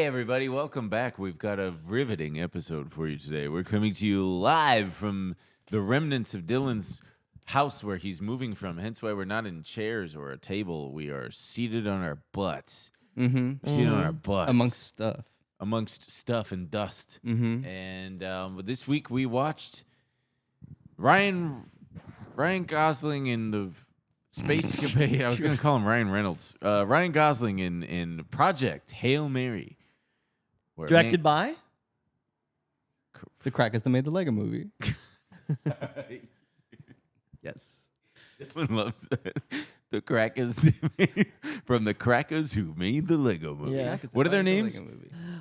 everybody, welcome back. We've got a riveting episode for you today. We're coming to you live from the remnants of Dylan's house where he's moving from, hence why we're not in chairs or a table. We are seated on our butts. Seated on our butts. Amongst stuff and dust. And this week we watched Ryan Gosling in the Space Cadet. I was going to call him Ryan Reynolds. Ryan Gosling in Project Hail Mary. Directed by? The crackers that made the Lego movie. Yes. Everyone loves that. The crackers from the crackers who made the Lego movie. Yeah. What are their names?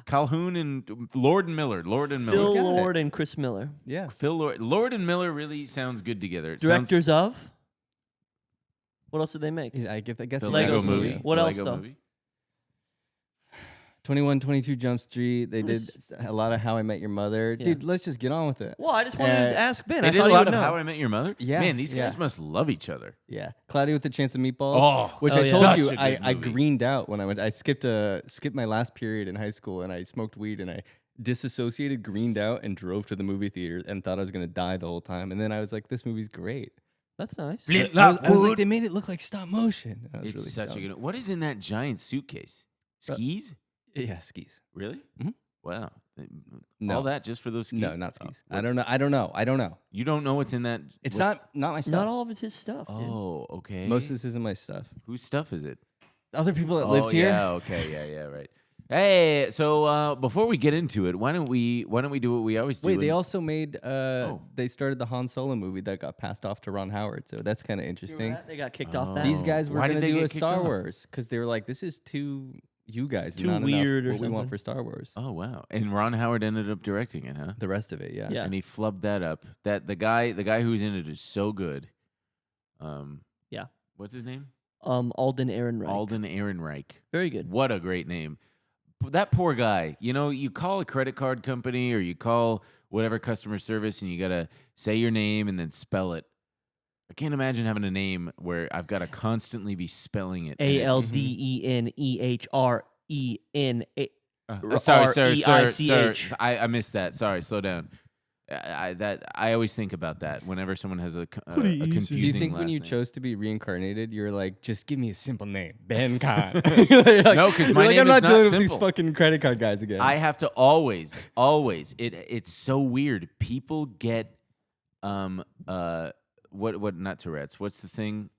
Calhoun and Lord and Miller. Phil Lord and Chris Miller. Yeah. Phil Lord. Lord and Miller really sounds good together. Directors of? What else did they make? I guess the Lego Lego movie. What The else, Lego though? movie. 21, 22 Jump Street. They did a lot of How I Met Your Mother. Yeah. Dude, let's just get on with it. Well, I just wanted to ask Ben. They I did thought a he lot would of know. How I Met Your Mother? Yeah, Man, these guys yeah. must love each other. Yeah. Cloudy with a Chance of Meatballs. Oh, which oh, I yeah. told Such you, a good I movie. greened out when I went. I skipped my last period in high school, and I smoked weed, and I disassociated, greened out, and drove to the movie theater and thought I was going to die the whole time. And then I was like, this movie's great. That's nice. I was like, they made it look like stop motion. I was It's really such stoked. a good. What is in that giant suitcase? Skis? Yeah, skis. Really? Mhm. Wow. No. All that just for those skis? No, not skis. Oh, I don't know. You don't know what's in that? It's what's- not my stuff. Not all of it's his stuff, dude. Oh, okay. Most of this isn't my stuff. Whose stuff is it? Other people that lived here. Yeah. Okay. Yeah. Right. Hey. So before we get into it, why don't we do what we always do? Wait, they and- also made they started the Han Solo movie that got passed off to Ron Howard, so that's kind of interesting. They got kicked off that. These guys were Why did going to they do get a kicked Star off? Wars because they were like, this is too you guys, Too not weird or enough what we want something. for Star Wars. Oh wow! And Ron Howard ended up directing it, huh? The rest of it, yeah. Yeah. And he flubbed that up. That the guy who's in it is so good. Yeah. What's his name? Alden Ehrenreich. Alden Ehrenreich. Very good. What a great name. That poor guy. You know, you call a credit card company or you call whatever customer service and you got to say your name and then spell it. I can't imagine having a name where I've got to constantly be spelling it. and it's- ALDENEHREN. Sorry. I missed that. Sorry, slow down. I always think about that whenever someone has a confusing Do you think when last you name. chose to be reincarnated, you're like, just give me a simple name, BenCahn? No, 'cause my name I'm is not not dealing with these simple. fucking credit card guys again. I have to always. It's so weird. People get what not Tourette's. What's the thing?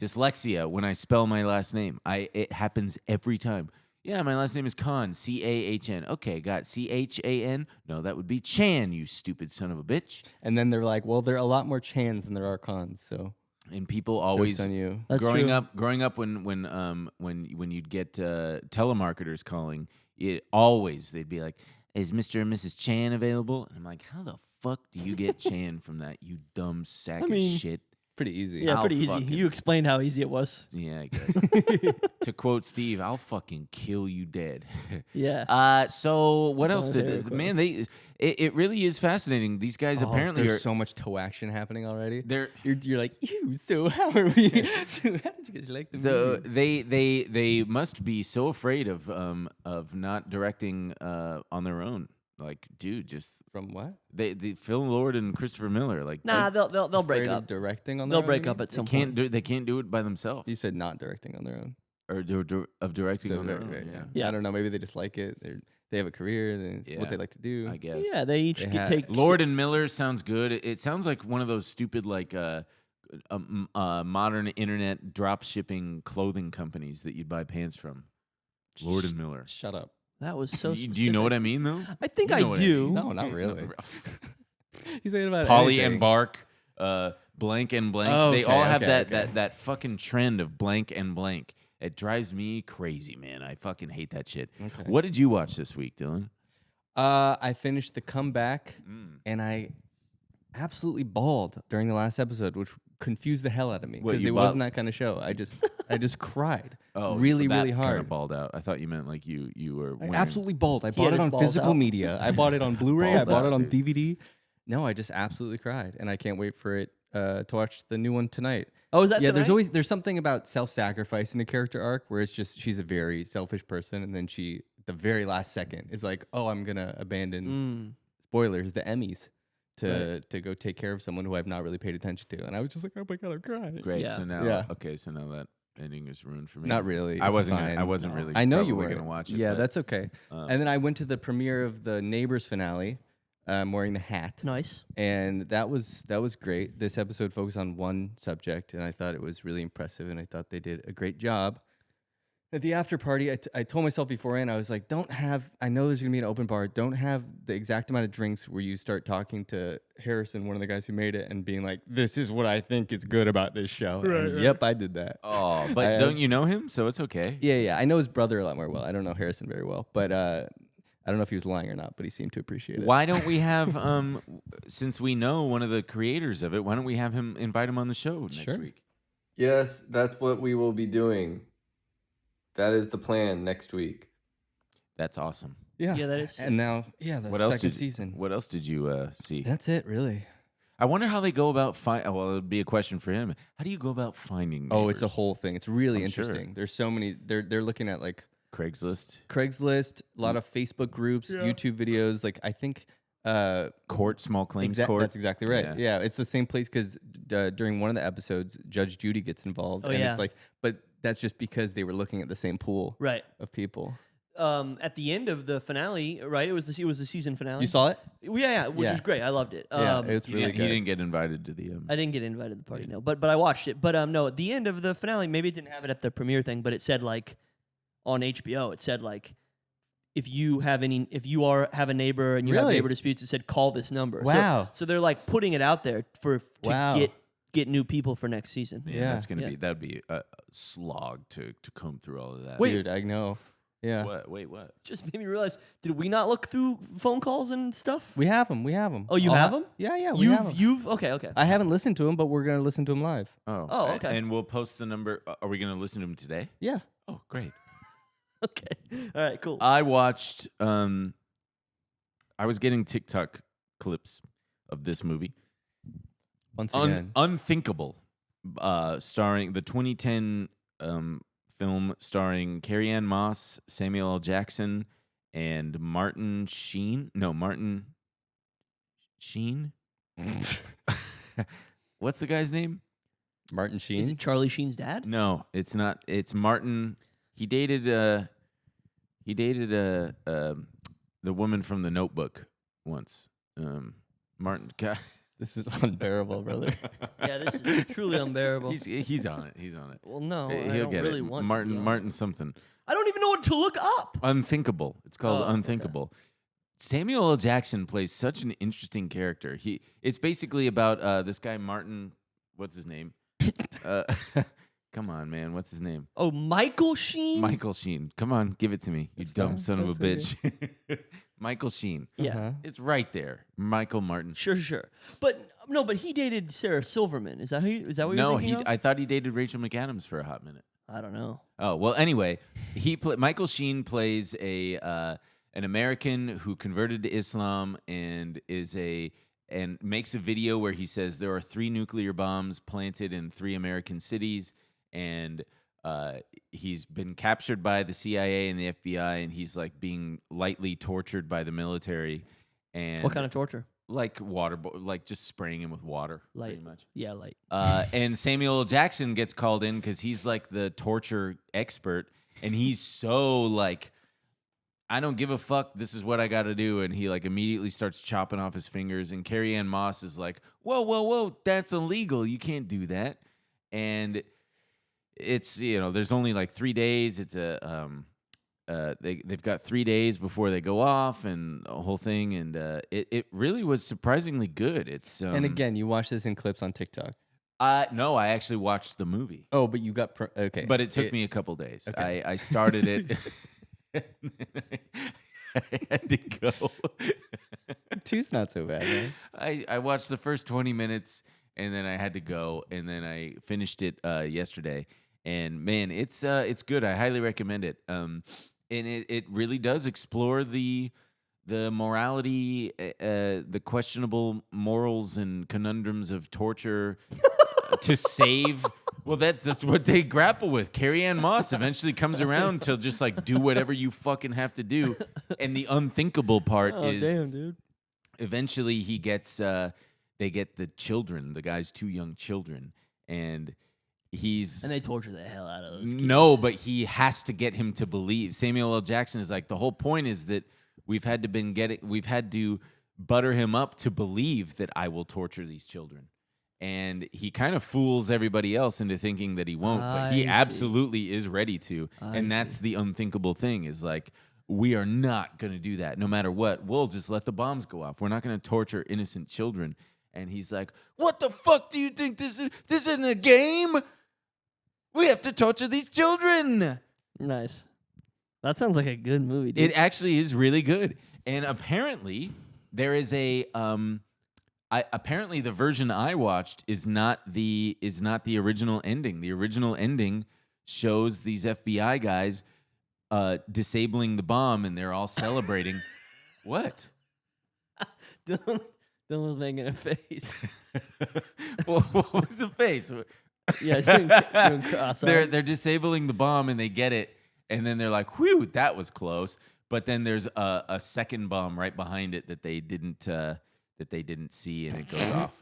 Dyslexia when I spell my last name. It happens every time. Yeah, my last name is Khan, CAHN. Okay, got CHAN. No, that would be Chan, you stupid son of a bitch. And then they're like, well, there are a lot more Chans than there are Khans, so And people always joke's on you. That's growing true. up when you'd get telemarketers calling, they'd be like, "Is Mr. and Mrs. Chan available?" And I'm like, "How the fuck do you get Chan from that? You dumb sack of shit." Pretty easy. Yeah, I'll pretty easy. fucking- You explained how easy it was. Yeah, I guess. To quote Steve, "I'll fucking kill you dead." Yeah. So what That's else one of did my this? favorite Man, it really is fascinating. These guys apparently there's are. so much toe action happening already. They're You're like, ew, so how are we? So how did you guys like the so movie? they must be so afraid of not directing on their own. Like, dude, just From what? the Phil Lord and Christopher Miller. Like, Nah, they'll break Afraid of up. directing on their They'll own, break you up mean? at some they can't point. they can't do it by themselves You said not directing on their own. or of directing on their own. Right, Yeah, Yeah. I don't know. Maybe they just like it. They have a career. And it's Yeah. what they like to do. I guess. Yeah, they each They get had- take Lord and Miller sounds good. It sounds like one of those stupid like modern internet drop shipping clothing companies that you'd buy pants from. Lord and Miller. Shut up. That was so. Do you know what I mean though? I think You I know what I do. mean. No, not really. He's saying about Polly anything. and Bark, blank and blank. Oh, they okay, all have okay, that fucking trend of blank and blank. It drives me crazy, man. I fucking hate that shit. Okay. What did you watch this week, Dylan? I finished The Comeback, Mm. and I absolutely bawled during the last episode, which confused the hell out of me What, because you it bawled? wasn't that kind of show. I just cried. Oh, really, that really kinda hard. balled out. I thought you meant like you were. I Wearing... absolutely bawled. I He bought had it his on balls physical out. media. I bought it on Blu-ray. I Balled bought out, it on dude. DVD. No, I just absolutely cried, and I can't wait for it to watch the new one tonight. Oh, is that Yeah, tonight? there's something about self-sacrifice in a character arc where it's just she's a very selfish person, and then she the very last second is like, oh, I'm gonna abandon spoilers, the Emmys, to go take care of someone who I've not really paid attention to, and I was just like, oh my god, I'm crying. Great. Yeah. So now, Yeah. okay. So now that ending is ruined for me. Not really. I it's wasn't. fine. I wasn't really. I know you probably were gonna watch it. Yeah, but, that's okay. And then I went to the premiere of the Neighbors finale. Wearing the hat. Nice. And that was great. This episode focused on one subject, and I thought it was really impressive, and I thought they did a great job. At the after party, I told myself beforehand, I was like, I know there's going to be an open bar, don't have the exact amount of drinks where you start talking to Harrison, one of the guys who made it, and being like, this is what I think is good about this show. Right. Yep, I did that. Oh, but don't you know him? So it's okay. Yeah. I know his brother a lot more well. I don't know Harrison very well, but I don't know if he was lying or not, but he seemed to appreciate it. Why don't we have, since we know one of the creators of it, why don't we have him invite him on the show next week? Yes, that's what we will be doing. That is the plan next week. That's awesome. Yeah, Yeah, that is sick. And now, the What else second did season. What else did you see? That's it, really. I wonder how they go about well, it'd be a question for him. How do you go about finding neighbors? Oh, it's a whole thing. It's really I'm sure. interesting. There's so many. They're looking at like Craigslist, a lot of Facebook groups, YouTube videos. Like I think court, small claims court. That's exactly right. Yeah, it's the same place because during one of the episodes, Judge Judy gets involved, and it's like, but that's just because they were looking at the same pool of people. At the end of the finale, right? It was the season finale. You saw it? Yeah, which was great. I loved it. It's really good. He didn't get invited to the. I didn't get invited to the party, no. But I watched it. But no, at the end of the finale, maybe it didn't have it at the premiere thing, but it said like on HBO, it said like if you have a neighbor and you have neighbor disputes, it said call this number. Wow. So they're like putting it out there to get new people for next season. Yeah, that's gonna be that'd be a slog to comb through all of that. Dude, I know. Yeah. What? Wait, what? Just made me realize, did we not look through phone calls and stuff? We have them. Oh, you have them? Yeah, we have them. You've okay. I haven't listened to them, but we're gonna listen to them live. Oh, okay. And we'll post the number. Are we gonna listen to him today? Yeah. Oh, great. Okay. All right. Cool. I watched. I was getting TikTok clips of this movie. Once again, Unthinkable, starring the 2010 film starring Carrie-Anne Moss, Samuel L. Jackson, and Martin Sheen. No, Martin Sheen. What's the guy's name? Martin Sheen. Is it Charlie Sheen's dad? No, it's not. It's Martin. He dated the woman from The Notebook once. Martin. God. This is unbearable, brother. Yeah, this is truly unbearable. He's on it. He's on it. Well, no, He'll I don't get really it. want Martin. to. Martin something. I don't even know what to look up. Unthinkable. It's called Oh, Unthinkable. Samuel L. Jackson plays such an interesting character. It's basically about this guy Martin. What's his name? Come on, man. What's his name? Oh, Michael Sheen? Michael Sheen. Come on, give it to me, you dumb son of a bitch. Michael Sheen. Yeah. It's right there. Michael Martin. Sure. But no, but he dated Sarah Silverman. Is that what you're thinking of? I thought he dated Rachel McAdams for a hot minute. I don't know. Oh, well, anyway, Michael Sheen plays an American who converted to Islam and makes a video where he says there are 3 nuclear bombs planted in 3 American cities, and he's been captured by the CIA and the FBI, and he's like being lightly tortured by the military. And What kind of torture? like like just spraying him with water, Light. pretty much. Yeah, light. And Samuel L. Jackson gets called in because he's like the torture expert, and he's so like, I don't give a fuck. This is what I got to do. And he like immediately starts chopping off his fingers. And Carrie-Anne Moss is like, whoa, that's illegal. You can't do that. And it's, there's only like 3 days. It's they've got 3 days before they go off and the whole thing. And it really was surprisingly good. It's and again, you watch this in clips on TikTok. No, I actually watched the movie. Oh, but you got okay. But it took me a couple days. Okay. I started it. I had to go. 2's not so bad, man. I watched the first 20 minutes and then I had to go, and then I finished it yesterday. And man, it's good. I highly recommend it. And it really does explore the morality, the questionable morals and conundrums of torture to save. Well, that's what they grapple with. Carrie Ann Moss eventually comes around to just like do whatever you fucking have to do. And the unthinkable part is, damn, dude. Eventually he gets. They get the children, the guy's 2 young children, and they torture the hell out of those kids. No, but he has to get him to believe. Samuel L. Jackson is like, the whole point is that we've had to butter him up to believe that I will torture these children. And he kind of fools everybody else into thinking that he won't, but he absolutely is ready to. And that's the unthinkable thing, is like, we are not going to do that. No matter what, we'll just let the bombs go off. We're not going to torture innocent children. And he's like, what the fuck do you think this is? This isn't a game. We have to torture these children. Nice. That sounds like a good movie, dude. It actually is really good. And apparently there is a apparently the version I watched is not the original ending. The original ending shows these FBI guys disabling the bomb, and they're all celebrating. What? Dylan's making a face. What was the face? Yeah, doing cross. They're disabling the bomb, and they get it, and then they're like, "Whew, that was close." But then there's a second bomb right behind it that they didn't see, and it goes off.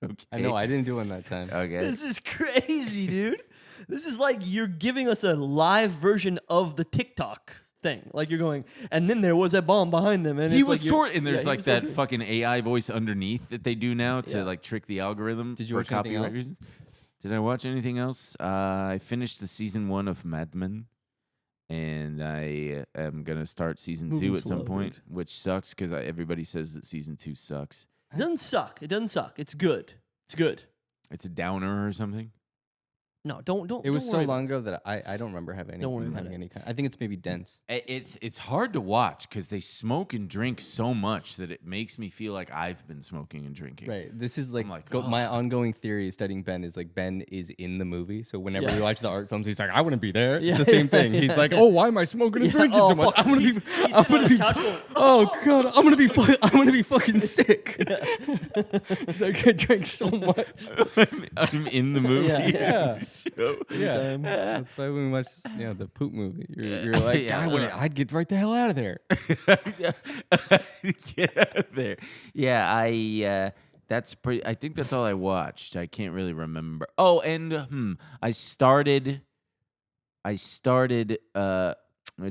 Okay. I know, I didn't do one that time. Okay. This is crazy, dude. This is like you're giving us a live version of the TikTok thing. Like you're going, and then there was a bomb behind them, and He it's was like torn, and there's like that tortured. fucking AI voice underneath that they do now to like trick the algorithm. Did you for watch anything copyright else? reasons. Did I watch anything else? I finished the season 1 of Mad Men, and I am gonna start season 2 at some point, which sucks because everybody says that season 2 sucks. It doesn't suck. It doesn't suck. It's good. It's good. It's a downer or something. No, don't. It was don't so worry long ago that I don't remember having Don't worry about having it. any kind. I think it's maybe dense. It's hard to watch because they smoke and drink so much that it makes me feel like I've been smoking and drinking. Right. This is like, like, my "Oh." ongoing theory studying Ben is like Ben is in the movie. So whenever Yeah. we watch the art films, he's like, I want to be there. Yeah. It's the same thing. He's like, oh, why am I smoking and drinking so much? fuck. I'm gonna He's be. sitting I'm gonna on be. his couch going, Oh god, I'm gonna be fucking sick. He's like, I drank so much. I'm in the movie. Yeah. Yeah. Yeah. Time. That's why when we watch the poop movie, you're like, Yeah. I'd get right the hell out of there. Get out of there. Yeah, that's pretty. I think that's all I watched. I can't really remember. Oh, and I started. It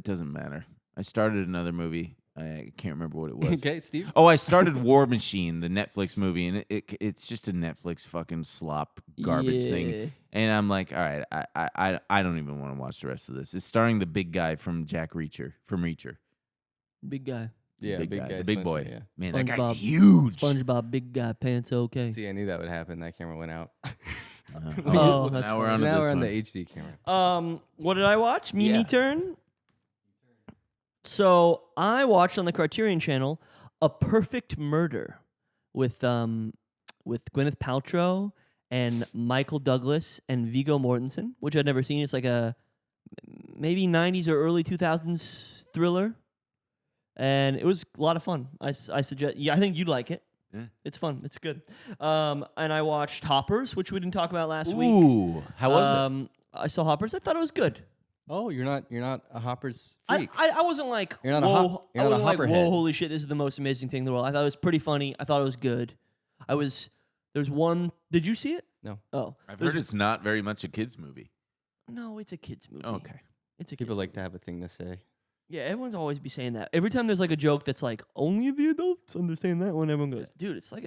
doesn't matter. I started another movie. I can't remember what it was. Okay, Steve. Oh, I started War Machine, the Netflix movie, and it's just a Netflix fucking slop garbage Yeah. thing. And I'm like, all right, I don't even want to watch the rest of this. It's starring the big guy from Reacher. Big guy. Yeah, big guy, guy, the big boy. SpongeBob, Yeah. Man, that guy's SpongeBob. huge. SpongeBob, big guy, pants okay. See, I knew that would happen. That camera went out. Oh, so that's now we're funny. on now this we're on one. the HD camera. What did I watch? Mimi Yeah. Turn. So I watched on the Criterion Channel A Perfect Murder with Gwyneth Paltrow and Michael Douglas and Viggo Mortensen, which I'd never seen. It's like a maybe 90s or early 2000s thriller, and it was a lot of fun. I suggest. Yeah, I think you'd like it. Yeah. It's fun. It's good. And I watched Hoppers, which we didn't talk about last week. Ooh, how was it? I saw Hoppers. I thought it was good. Oh, you're not a Hoppers freak. I wasn't like, You're not a whoa, you're I not a wasn't like, Hopper whoa, head. holy shit, this is the most amazing thing in the world. I thought it was pretty funny. I thought it was good. There's one, did you see it? No. Oh. I've there's- heard it's not very much a kids movie. No, it's a kid's movie. Okay. It's a People kid's like movie. to have a thing to say. Yeah, everyone's always be saying that. Every time there's like a joke that's like, only the adults understand that one, everyone goes, dude, it's like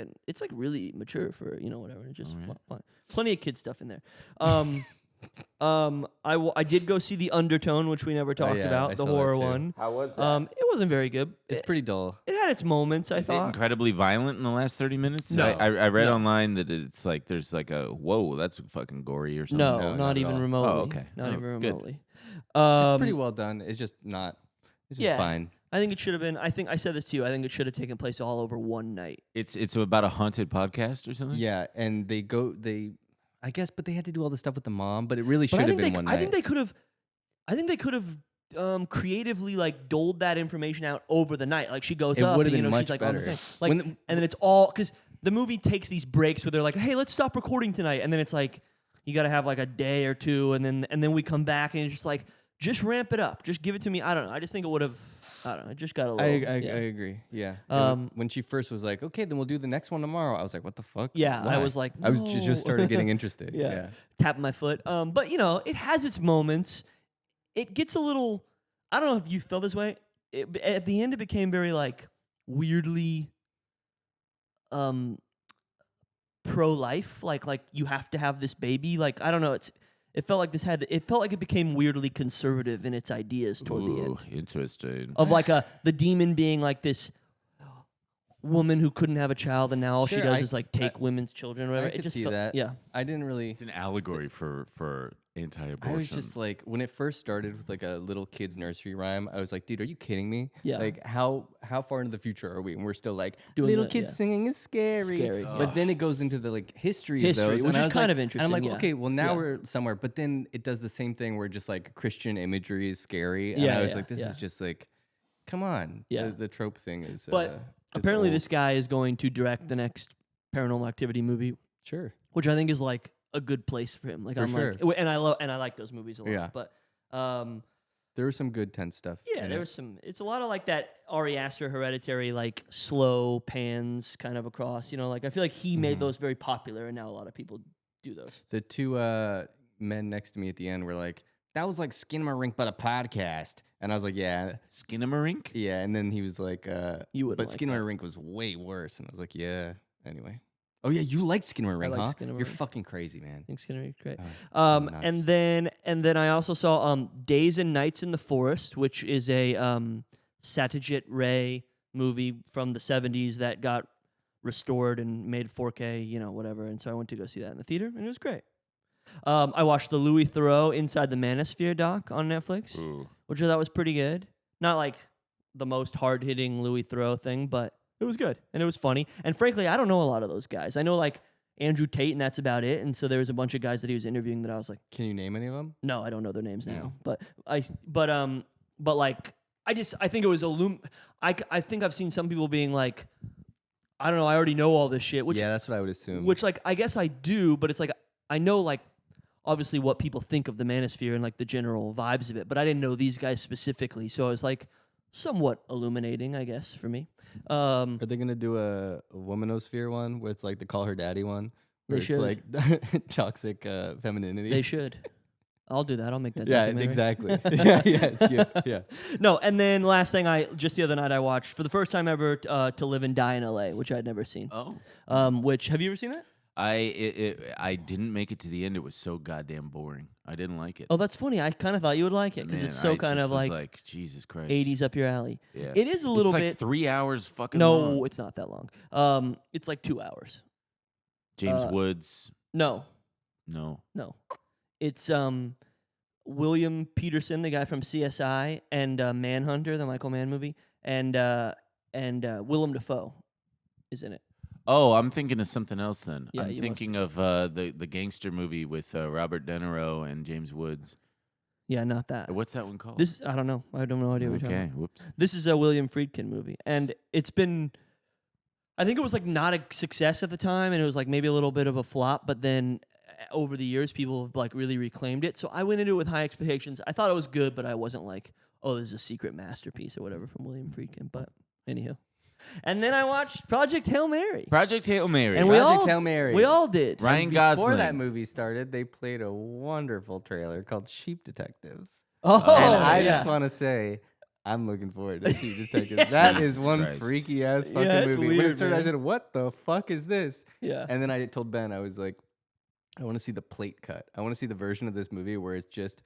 really mature for, whatever. It's just Oh, yeah. fun. Plenty of kid stuff in there. I did go see The Undertone, which we never talked yeah, I about, the saw that horror too. one. How was It wasn't very good. It's pretty dull. It had its moments, I Is it thought. incredibly violent in the last 30 minutes? No. I read No. online that it's like there's like a whoa, that's fucking gory or something. No, No, not not at even all. remotely. Oh, okay. Not Oh, even good. remotely. It's pretty well done. It's just not. It's just yeah. fine. I think it should have been. I think I said this to you. I think it should have taken place all over one night. It's about a haunted podcast or something. Yeah, and I guess, but they had to do all the stuff with the mom. But it really should But have been one night. I think they could have. I think they could have creatively like doled that information out over the night. Like she goes It up, would've and, been she's much like on the better. thing. Like, When and then it's all because the movie takes these breaks where they're like, hey, let's stop recording tonight, and then it's like you got to have like a day or two, and then we come back and it's just like, just ramp it up, just give it to me. I don't know. I just think it would have. I don't know. It just got a little. I agree. Yeah. When she first was like, okay, then we'll do the next one tomorrow. I was like, what the fuck? Yeah. Why? I was like, no. I was just started getting interested. yeah. Tapping my foot. But you know, it has its moments. It gets a little. I don't know if you felt this way. At the end, it became very like weirdly pro-life. Like you have to have this baby. Like I don't know. It felt like it felt like it became weirdly conservative in its ideas toward the end. Interesting. Of like the demon being like this woman who couldn't have a child, and now all she does is like take women's children or whatever. I could see that. Yeah. I didn't really. It's an allegory for anti-abortion. I was just like, when it first started with like a little kid's nursery rhyme, I was like, dude, are you kidding me? Yeah. Like, how far into the future are we? And we're still like, Doing little the- kids yeah. singing is scary. Scary. But then it goes into the like history of those, Which and I is was kind like, of interesting. And I'm like, yeah. okay, well now Yeah. we're somewhere. But then it does the same thing where just like Christian imagery is scary. And Yeah, I was yeah, like, this yeah. is just like, come on. Yeah. The trope thing is. But it's apparently, old. this guy is going to direct the next Paranormal Activity movie, Sure. which I think is like a good place for him. Like For I'm sure. like, and I like those movies a lot. Yeah. But There was some good tense stuff. yeah, in there it. was some. It's a lot of like that Ari Aster Hereditary, like slow pans kind of across. You know, like I feel like he made those very popular, and now a lot of people do those. The two men next to me at the end were like, that was like Skinamarink but a podcast. And I was like, yeah. Skinamarink? Yeah. And then he was like, You wouldn't but like Skinamarink was way worse. And I was like, yeah. Anyway. Oh, yeah. You like Skinamarink, like huh? Skinamarink. You're fucking crazy, man. I think it's gonna be great. Nuts. And then I also saw Days and Nights in the Forest, which is a Satyajit Ray movie from the 70s that got restored and made 4K, you know, whatever. And so I went to go see that in the theater, and it was great. I watched the Louis Theroux Inside the Manosphere doc on Netflix, Ooh. which I thought was pretty good. Not like the most hard-hitting Louis Theroux thing, but it was good, and it was funny. And frankly, I don't know a lot of those guys. I know, like, Andrew Tate, and that's about it. And so there was a bunch of guys that he was interviewing that I was like, Can you name any of them? no, I don't know their names Yeah. now. But like, I think it was I think I've seen some people being like, I don't know, I already know all this shit, which Yeah, that's what I would assume. which like I guess I do, but it's like I know like obviously what people think of the Manosphere and like the general vibes of it, but I didn't know these guys specifically, so I was like somewhat illuminating, I guess, for me. Are they going to do a womanosphere one where it's like the Call Her Daddy one? Where They it's should. like toxic femininity? They should. I'll do that. I'll make that. Yeah, documentary. exactly. yeah, it's you. Yeah. No, and then last thing just the other night I watched for the first time ever To Live and Die in L.A., which I had never seen. Oh. Which have you ever seen that? I didn't make it to the end. It was so goddamn boring. I didn't like it. Oh, that's funny. I kind of thought you would like it because Man, it's so I kind just of was like Jesus Christ. 80s up your alley. Yeah. It is a little it's like bit. 3 hours fucking No, long. it's not that long. It's like 2 hours. James Woods. No. It's William Peterson, the guy from CSI, and Manhunter, the Michael Mann movie, and Willem Dafoe is in it. Oh, I'm thinking of something else then. Yeah, I'm you must thinking of the gangster movie with Robert De Niro and James Woods. Yeah, not that. What's that one called? This I don't know. I don't know idea what you're talking Okay, about. whoops. This is a William Friedkin movie, and it's been. I think it was like not a success at the time, and it was like maybe a little bit of a flop. But then over the years, people have like really reclaimed it. So I went into it with high expectations. I thought it was good, but I wasn't like, oh, this is a secret masterpiece or whatever from William Friedkin. But anyhow, and then I watched Project Hail Mary. Project Hail Mary. And Project Hail Mary. We all did. Ryan Before Gosling. that movie started, they played a wonderful trailer called Sheep Detectives. Oh, And I yeah. just want to say, I'm looking forward to Sheep Detectives. That is Jesus one Christ. freaky ass fucking Yeah, it's movie. When weird, it started, I man. said, "What the fuck is this?" Yeah. And then I told Ben, I was like, I want to see the plate cut. I want to see the version of this movie where it's just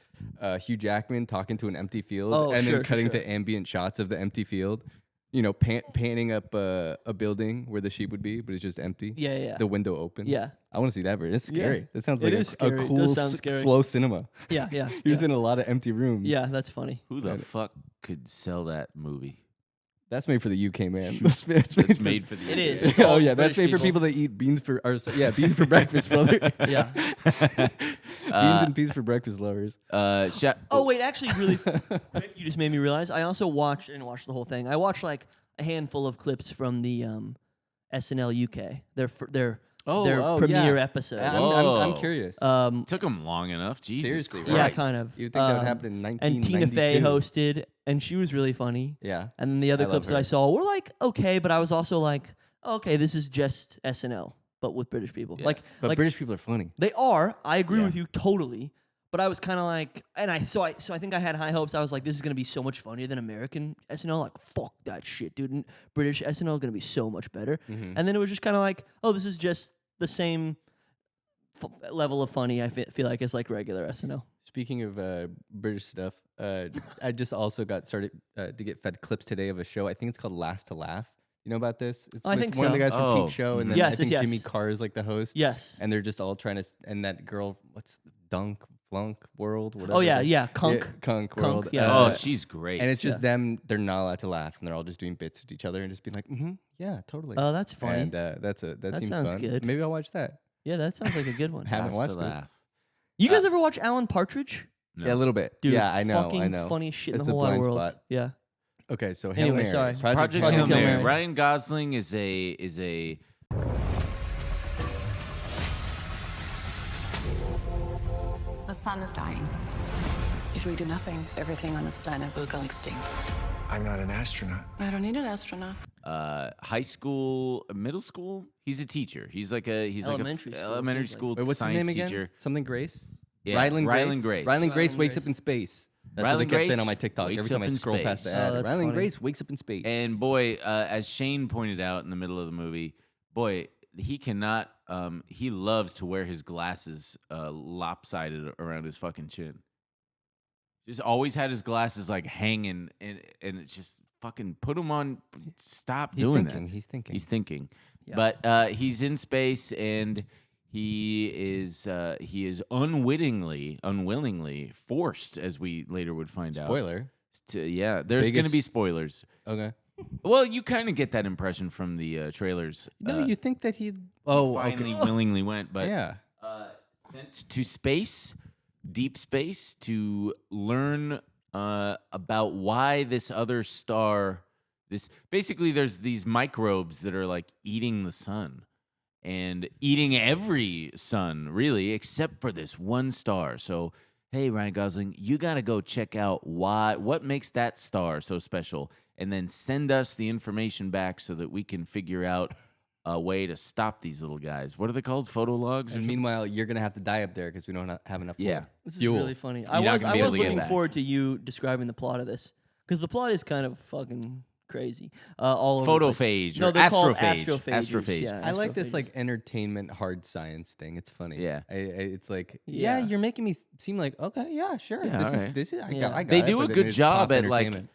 Hugh Jackman talking to an empty field Oh, and sure, then sure, cutting sure. to ambient shots of the empty field. You know, panning up a building where the sheep would be, but it's just empty. Yeah, yeah. The window opens. Yeah. I want to see that version. It's Yeah. scary. That sounds It like is a scary. It cool, does sound scary. slow cinema. Yeah, yeah. You're just yeah. in a lot of empty rooms. Yeah, that's funny. Who the fuck could sell that movie? That's made for the UK, man. It's made for the. It is. UK. It's all Oh yeah, that's British made for people that eat beans for beans for breakfast, brother. Yeah. Beans and peas for breakfast lovers. Oh wait, actually, really quick, you just made me realize. I also watched the whole thing. I watched like a handful of clips from the SNL UK. Their Oh, premiere yeah. episode. I'm Whoa. curious. Took them long enough. Jesus Seriously, Christ. Yeah, kind of. You'd think that would happen in And 1992. Tina Fey hosted, and she was really funny. Yeah. And then the other I love clips that I her. saw were like okay, but I was also like, okay, this is just SNL, but with British people. Yeah. Like, But British people are funny. they are. I agree Yeah. with you totally. But I was kind of like, and I think I had high hopes. I was like, this is gonna be so much funnier than American SNL. Like, fuck that shit, dude. And British SNL is gonna be so much better. Mm-hmm. And then it was just kind of like, oh, this is just the same level of funny. I feel like it's like regular SNL. Speaking of British stuff, I just also got started to get fed clips today of a show. I think it's called Last to Laugh. You know about this? It's I with think one of the so. guys from Oh, Peep Show, and mhm. then Yes, I think yes, Jimmy yes. Carr is like the host. Yes. And they're just all trying to, and that girl, what's Dunk, Flunk World, whatever. Oh yeah, Kunk. Kunk World. yeah. Oh, she's great. And it's just them, they're not allowed to laugh, and they're all just doing bits at each other and just being like, yeah, totally. Oh, that's funny. And that seems sounds fun. good. Maybe I'll watch that. Yeah, that sounds like a good one. Haven't Has to watched it. laugh. You guys ever watch Alan Partridge? No. Yeah, a little bit. Dude, yeah, I know. fucking funny shit in It's the a whole wide blind world. spot. Yeah. Okay, so Hail Anyway, Mary. sorry. Project Hail Hail Mary. Mary. Ryan Gosling is a The sun is dying. If we do nothing, everything on this planet will go extinct. I'm not an astronaut. I don't need an astronaut. high school, middle school. He's a teacher. He's like a Elementary school, elementary seems like. school Wait, what's his science name again? teacher. Something Grace? Yeah, Ryland Grace. Ryland Grace Ryland wakes Grace. up in space. That's what they Ryland kept saying Grace on my TikTok wakes every time up I in scroll past the space. ad. Oh, that's Ryland funny. Grace wakes up in space. And boy, as Shane pointed out in the middle of the movie, boy, he cannot. He loves to wear his glasses lopsided around his fucking chin. Just always had his glasses like hanging, and it's just fucking put them on. Stop he's doing thinking. that. He's thinking. He's thinking. Yeah. But he's in space, and he is unwillingly forced, as we later would find out. Spoiler. Yeah, there's going to be Biggest- spoilers. Okay. Well, you kind of get that impression from the trailers. No, you think that he? Oh, finally okay. willingly went, but Yeah. sent to space, deep space, to learn about why this other star. This basically, there's these microbes that are like eating the sun and eating every sun, really, except for this one star. So, hey, Ryan Gosling, you got to go check out what makes that star so special, and then send us the information back so that we can figure out a way to stop these little guys. What are they called? Photologs? And meanwhile, you're gonna have to die up there because we don't have enough. Yeah. This is Fuel. really funny. You're I not was gonna be able to get looking that. forward to you describing the plot of this because the plot is kind of fucking crazy. All over the place. Photophage No, or they're called astrophage. astrophages. Astrophages. Yeah, I like this astrophages. like entertainment hard science thing. It's funny. Yeah. It's like Yeah. you're making me seem like okay, yeah, sure. Yeah, this alright. is I Yeah. got, I got They it, do but a then good it's job pop at like entertainment.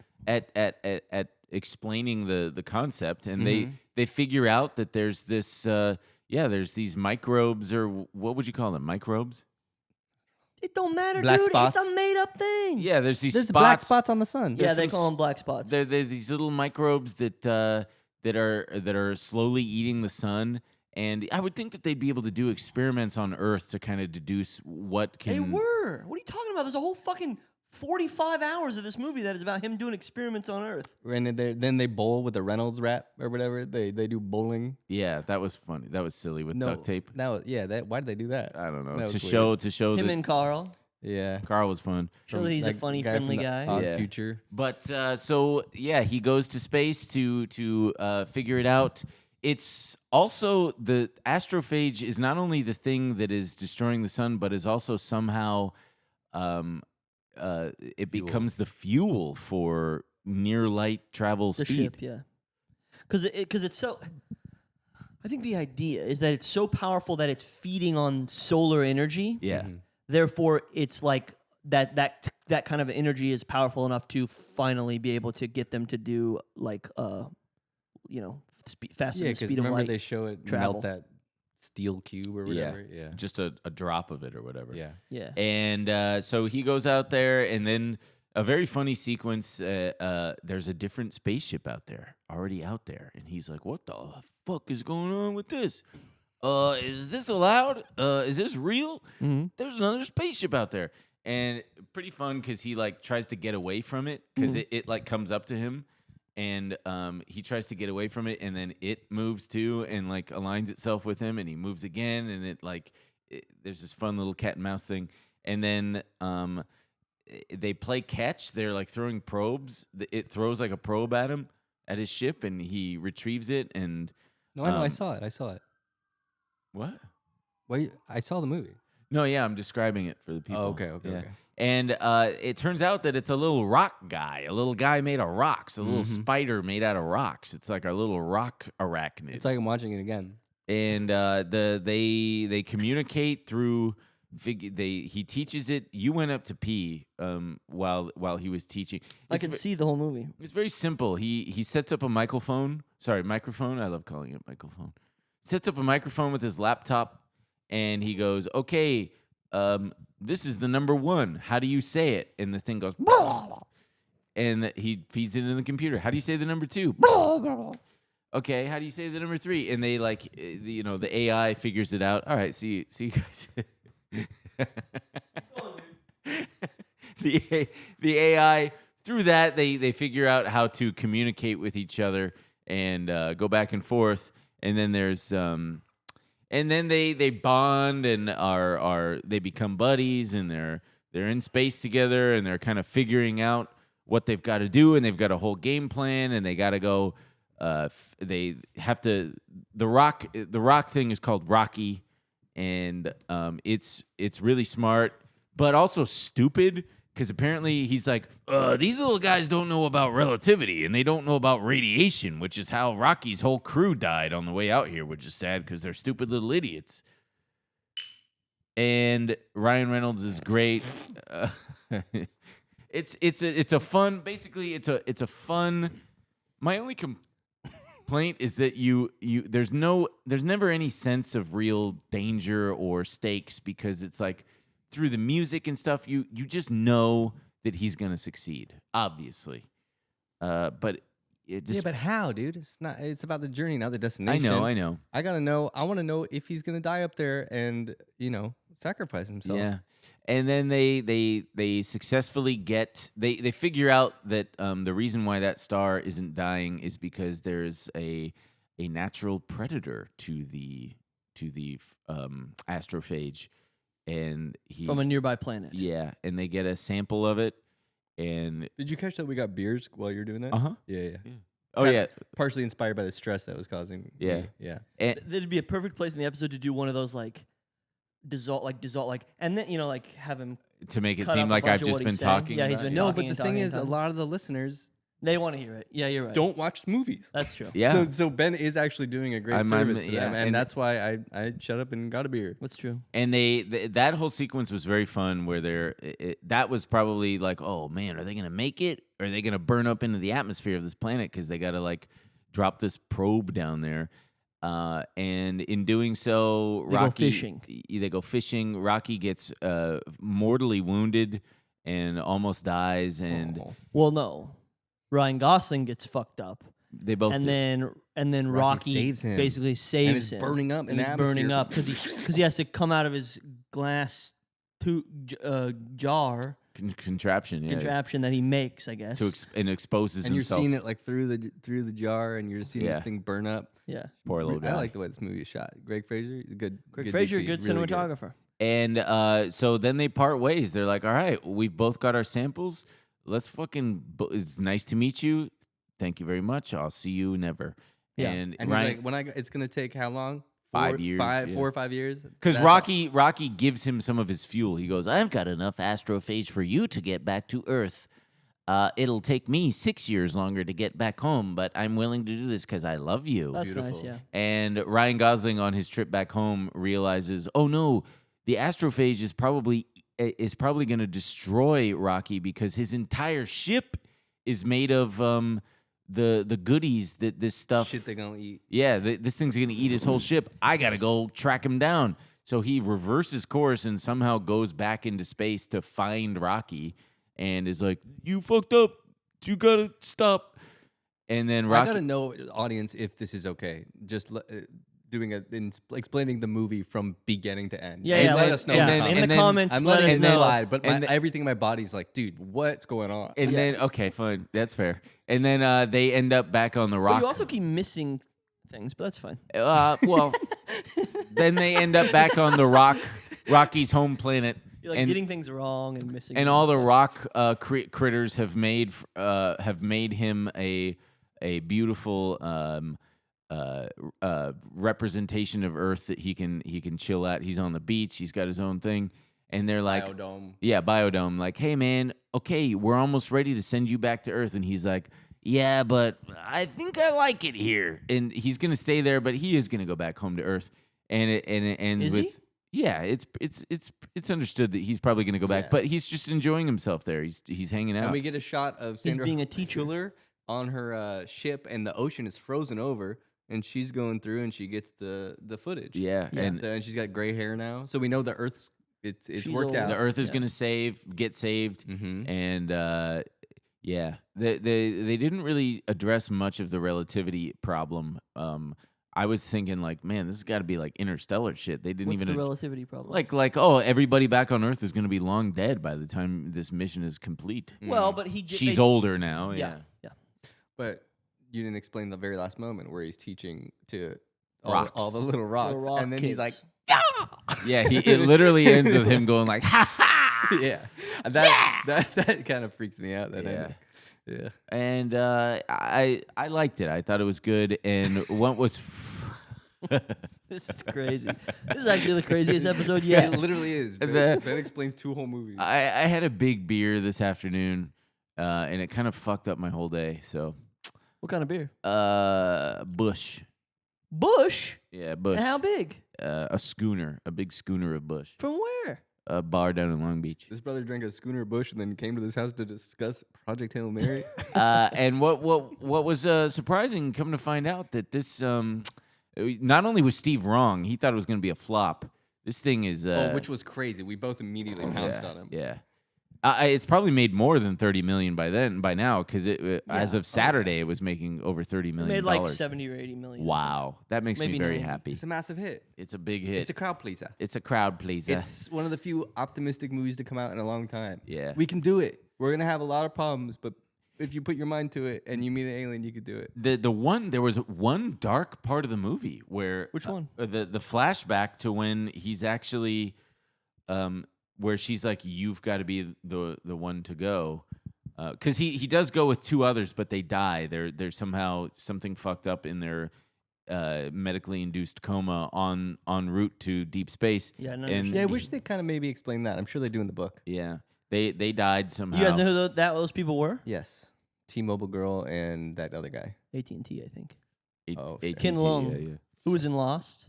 at explaining the concept, and Mhm. they figure out that there's this there's these microbes, or what would you call them? Microbes? It don't matter, Black dude. spots? It's a made up thing. Yeah, there's these There's spots. black spots on the sun. Yeah, There's they some call them black spots. They're these little microbes that are slowly eating the sun. And I would think that they'd be able to do experiments on Earth to kind of deduce what can. They were. What are you talking about? There's a whole fucking 45 hours of this movie that is about him doing experiments on Earth. And then they bowl with a Reynolds wrap or whatever. They do bowling. Yeah, that was funny. That was silly with duct tape. Why did they do that? I don't know. That To was show Him that and Carl. Yeah. Carl was fun. Show that he's a That funny, guy friendly from the guy. Odd Yeah. Future. But so yeah, he goes to space to figure it out. It's also the astrophage is not only the thing that is destroying the sun, but is also somehow it becomes the fuel for near light travel The speed. ship, yeah. Because it's so. I think the idea is that it's so powerful that it's feeding on solar energy. Yeah. Mm-hmm. Therefore, it's like that kind of energy is powerful enough to finally be able to get them to do like faster Yeah, than the because speed of remember light. they show it travel. melt that steel cube or whatever. Yeah. Just a drop of it or whatever. Yeah. Yeah. And so he goes out there, and then a very funny sequence. There's a different spaceship already out there, and he's like, "What the fuck is going on with this? Is this allowed? Is this real? Mm-hmm. There's another spaceship out there." And pretty fun because he like tries to get away from it because it like comes up to him, and he tries to get away from it, and then it moves too, and like aligns itself with him, and he moves again, and there's this fun little cat and mouse thing, and then they play catch. They're like throwing probes. It throws like a probe at him at his ship, and he retrieves it. And No, I know. I saw it. what? Wait, I saw the movie. No, yeah, I'm describing it for the people. Oh, okay. Yeah. And it turns out that it's a little rock guy, a little guy made of rocks, a little spider made out of rocks. It's like a little rock arachnid. It's like I'm watching it again. And they communicate through. He teaches it. You went up to pee while he was teaching. I can see the whole movie. It's very simple. He sets up a microphone. I love calling it microphone. Sets up a microphone with his laptop, and he goes, "Okay, this is the number 1. How do you say it?" And the thing goes, and he feeds it in the computer. How do you say the number 2? Okay, how do you say the number 3? And they the AI figures it out. All right, see you guys. The AI, through that they figure out how to communicate with each other and go back and forth, and then there's and then they bond and they become buddies, and they're in space together, and they're kind of figuring out what they've got to do, and they've got a whole game plan, and they got to go. They have to. The rock thing is called Rocky. And it's really smart, but also stupid, because apparently he's like, these little guys don't know about relativity, and they don't know about radiation, which is how Rocky's whole crew died on the way out here, which is sad because they're stupid little idiots. And Ryan Reynolds is great. It's a fun. Basically, it's a fun. My only complaint is that there's never any sense of real danger or stakes, because it's like through the music and stuff you just know that he's gonna succeed, obviously, but it just, but how, dude? It's about the journey, not the destination. I know I want to know if he's gonna die up there and sacrifice himself. Yeah. And then they successfully they figure out that the reason why that star isn't dying is because there's a natural predator to the astrophage, and from a nearby planet. Yeah, and they get a sample of it. And did you catch that we got beers while you were doing that? Yeah. Oh yeah, partially inspired by the stress that was causing. Yeah. And that'd be a perfect place in the episode to do one of those dissolve, and then have him to make it cut seem up like a bunch I've of just what been he's saying. talking. Yeah, he's about been it. No, talking but and the thing talking is, and a lot of the listeners they want to hear it. Yeah, you're right. don't watch movies. That's true. Yeah. So Ben is actually doing a great service to them, and and that's why I shut up and got a beer. That's true. And that whole sequence was very fun, where that was probably like, oh man, are they gonna make it? Or are they gonna burn up into the atmosphere of this planet because they gotta drop this probe down there? And in doing so, they go fishing. Rocky gets mortally wounded and almost dies. And well, no, Ryan Gosling gets fucked up. They both and do. then Rocky saves him. basically saves and him. Burning up in and the he's atmosphere. burning up because he has to come out of his glass jar contraption that he makes, I guess. And exposes and himself. you're seeing it through the jar, and you're just seeing this thing burn up. Yeah, poor little guy. I like the way this movie is shot. Greg Fraser, good. Greg Fraser, good really cinematographer. And so then they part ways. They're like, all right, we've both got our samples. Let's it's nice to meet you. Thank you very much. I'll see you never. Yeah. And Ryan, he's like, it's going to take how long? 5 years. 4 or 5 years? Because Rocky gives him some of his fuel. He goes, I've got enough astrophage for you to get back to Earth. It'll take me 6 years longer to get back home, but I'm willing to do this because I love you. That's nice, yeah. And Ryan Gosling on his trip back home realizes, oh no, the astrophage is probably going to destroy Rocky because his entire ship is made of the goodies that this stuff shit they're gonna eat. Yeah, this thing's gonna eat his whole ship. I gotta go track him down. So he reverses course and somehow goes back into space to find Rocky, and is like, "You fucked up. You gotta stop." And then Rocky, I gotta know, audience, if this is okay. Just doing explaining the movie from beginning to end. Yeah, And yeah. let us know. yeah. in the In comments. the comments, I'm let letting us it know. slide, but And everything in my body's like, dude, what's going on? And then okay, fine, that's fair. And then they end up back on the But rock. you also keep missing things, but that's fine. Well, then they end up back on the Rocky's home planet. You're like getting things wrong and missing. And things. all the rock critters have made him a beautiful representation of Earth that he can chill at. He's on the beach. He's got his own thing, and they're like, Biodome. yeah, biodome. Like, hey man, okay, we're almost ready to send you back to Earth, and he's like, yeah, but I think I like it here, and he's gonna stay there, but he is gonna go back home to Earth, and it ends Is with. he? Yeah, it's understood that he's probably going to go back, Yeah. but he's just enjoying himself there. He's hanging out. And we get a shot of Sandra being a teacher. Hüller on her ship, and the ocean is frozen over, and she's going through, and she gets the footage. Yeah, and she's got gray hair now, so we know the Earth's it's She's worked old. out. the Earth is Yeah. going to get saved, Mhm. and yeah, they didn't really address much of the relativity problem. I was thinking like, man, this has got to be like interstellar shit. They didn't What's even the relativity problem? like oh, everybody back on Earth is going to be long dead by the time this mission is complete. well, but he. She's older now. Yeah, yeah. But you didn't explain the very last moment where he's teaching to Rocks. all the little rocks, rock and then he's like, kids. Yeah, it literally ends with him going like, ha ha. yeah, that kind of freaks me out. That Yeah. ending. Yeah. And I liked it. I thought it was good. And what was This is crazy. This is actually the craziest episode yet. It literally is. Ben, The- Ben explains 2 whole movies. I had a big beer this afternoon, and it kind of fucked up my whole day. So What kind of beer? Bush, Bush. yeah, Bush, And how big? a schooner, a big schooner of Bush, From where? a bar down in Long Beach. This brother drank a schooner Bush and then came to this house to discuss Project Hail Mary. And what was surprising, come to find out that this not only was Steve wrong, he thought it was going to be a flop. This thing is which was crazy. We both immediately pounced on him. Yeah. It's probably made more than 30 million by now, because as of Saturday, it was making over 30 It million. made like 70 or 80 million. Wow, that makes me Maybe very 90. happy. It's a massive hit. It's a big hit. It's a crowd pleaser. It's a crowd pleaser. It's one of the few optimistic movies to come out in a long time. Yeah. We can do it. We're going to have a lot of problems, but if you put your mind to it and you meet an alien, you could do it. There was one dark part of the movie where Which one? The flashback to when he's actually where she's like, you've got to be the one to go, because he does go with 2 others, but they die. They're somehow something fucked up in their medically induced coma en route to deep space. Yeah, no, and Yeah, I wish they kind of maybe explained that. I'm sure they do in the book. yeah, they died somehow. You guys know who those people were? Yes. T-Mobile girl and that other guy. AT&T, I think. Oh, AT&T, Ken Leung. yeah. Who was in Lost?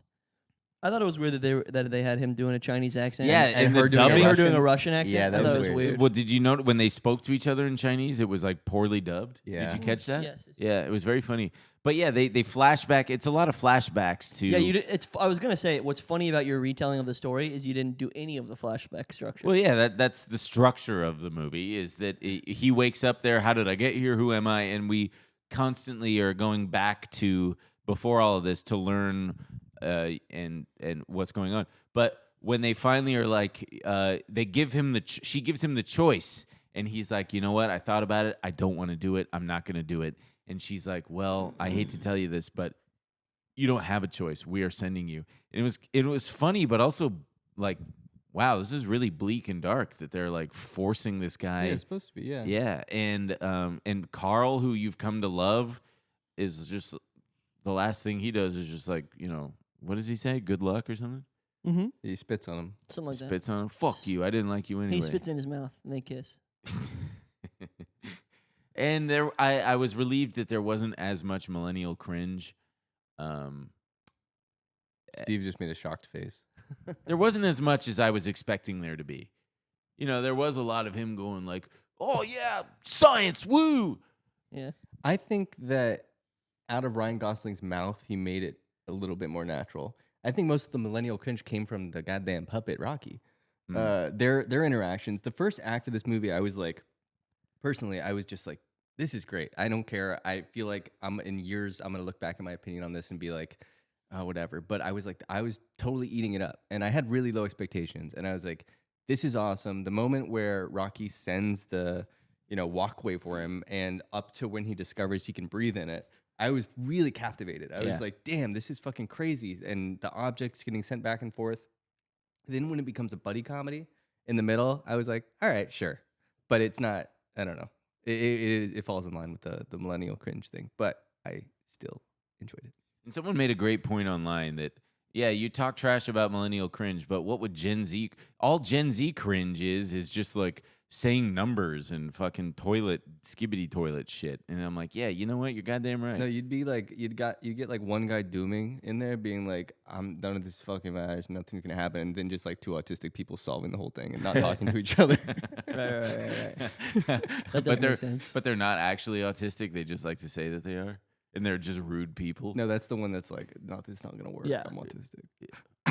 I thought it was weird that they had him doing a Chinese accent. Yeah, and and the dubbing- her doing a Russian accent. Yeah, that I thought was it weird. Well, did you know when they spoke to each other in Chinese, it was like poorly dubbed? Yeah. Did you catch that? Yes. Yeah, it was very funny. But yeah, they flash back. It's a lot of flashbacks to. Yeah, you did, it's. I was gonna say what's funny about your retelling of the story is you didn't do any of the flashback structure. Well, yeah, that's the structure of the movie. Is that he wakes up there? How did I get here? Who am I? And we constantly are going back to before all of this to learn and what's going on. But when they finally are like, they give him she gives him the choice, and he's like, you know what? I thought about it. I don't want to do it. I'm not going to do it. And she's like, well, I hate to tell you this, but you don't have a choice. We are sending you. And it was funny, but also like, wow, this is really bleak and dark that they're like forcing this guy. Yeah, it's supposed to be, yeah. Yeah, and Carl, who you've come to love, is just the last thing he does is just like, what does he say? Good luck or something? Mm-hmm. He spits on him. Something like Spits on him. Fuck you. I didn't like you that. anyway. He spits in his mouth and they kiss. And I was relieved that there wasn't as much millennial cringe. Steve just made a shocked face. There wasn't as much as I was expecting there to be. There was a lot of him going like, "Oh yeah, science, woo!" Yeah. I think that out of Ryan Gosling's mouth, he made it a little bit more natural. I think most of the millennial cringe came from the goddamn puppet Rocky. Their interactions. The first act of this movie, I was like, personally, I was just like, this is great. I don't care. I feel like in years, I'm going to look back at my opinion on this and be like, whatever. But I was like, I was totally eating it up, and I had really low expectations, and I was like, this is awesome. The moment where Rocky sends the walkway for him, and up to when he discovers he can breathe in it, I was really captivated. I was like, damn, this is fucking crazy. And the objects getting sent back and forth. Then when it becomes a buddy comedy in the middle, I was like, all right, sure. But it's not, I don't know. It falls in line with the millennial cringe thing. But I still enjoyed it. And someone made a great point online that, yeah, you talk trash about millennial cringe, but what would Gen Z, all Gen Z cringe is just like saying numbers and fucking skibbity toilet shit. And I'm like, yeah, you know what? You're goddamn right. No, you'd be like, you get like one guy dooming in there, being like, none of this fucking matters, nothing's gonna happen, and then just like two autistic people solving the whole thing and not talking to each other. Right. That does make sense. But they're not actually autistic. They just like to say that they are. And they're just rude people. No, that's the one that's like, no, this is not gonna work. Yeah. I'm autistic.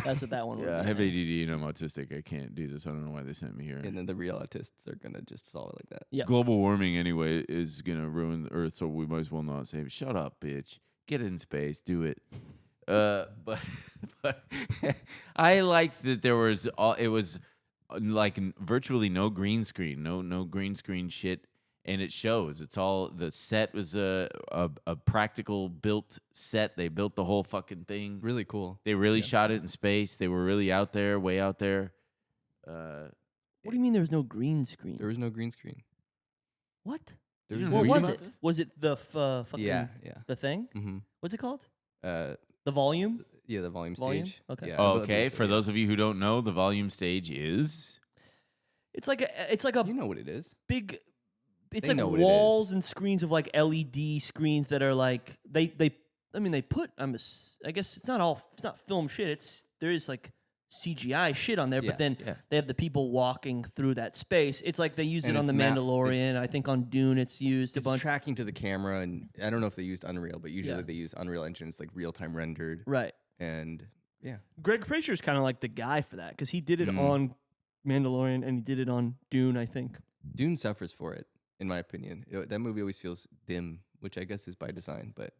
That's what that one was. Yeah, I have ADD and I'm autistic. I can't do this. I don't know why they sent me here. And then the real autists are gonna just solve it like that. Yeah. Global warming, anyway, is going to ruin the Earth, so we might as well not say, shut up, bitch. Get in space. Do it. But I liked that there was, it was like virtually no green screen, no green screen shit. And it shows. It's all, the set was a practical built set. They built the whole fucking thing. Really cool. They really shot it in space. They were really out there, way out there. What do you mean there was no green screen? There was no green screen. What? There You was didn't What read was about it? this? Was it the fucking yeah. the thing? Mm-hmm. What's it called? The The volume? volume Volume? stage. Okay. Yeah, Oh, but- okay, but- for yeah. those of you who don't know, the volume stage is... It's like a You know what it is. big. It's They like know what it walls is. and screens of like LED screens that are like they. I mean, they put. I guess it's not film shit. There is like CGI shit on there, Yeah, but then yeah. they have the people walking through that space. It's like they use And it on it's The map- Mandalorian. it's- I think on Dune it's used a It's bunch. tracking to the camera, and I don't know if they used Unreal, but usually Yeah. they use Unreal Engine. It's like real time rendered, Right. and yeah, Greg Fraser's kind of like the guy for that because he did it on Mandalorian and he did it on Dune. I think. Dune suffers for it, in my opinion. That movie always feels dim, which I guess is by design. But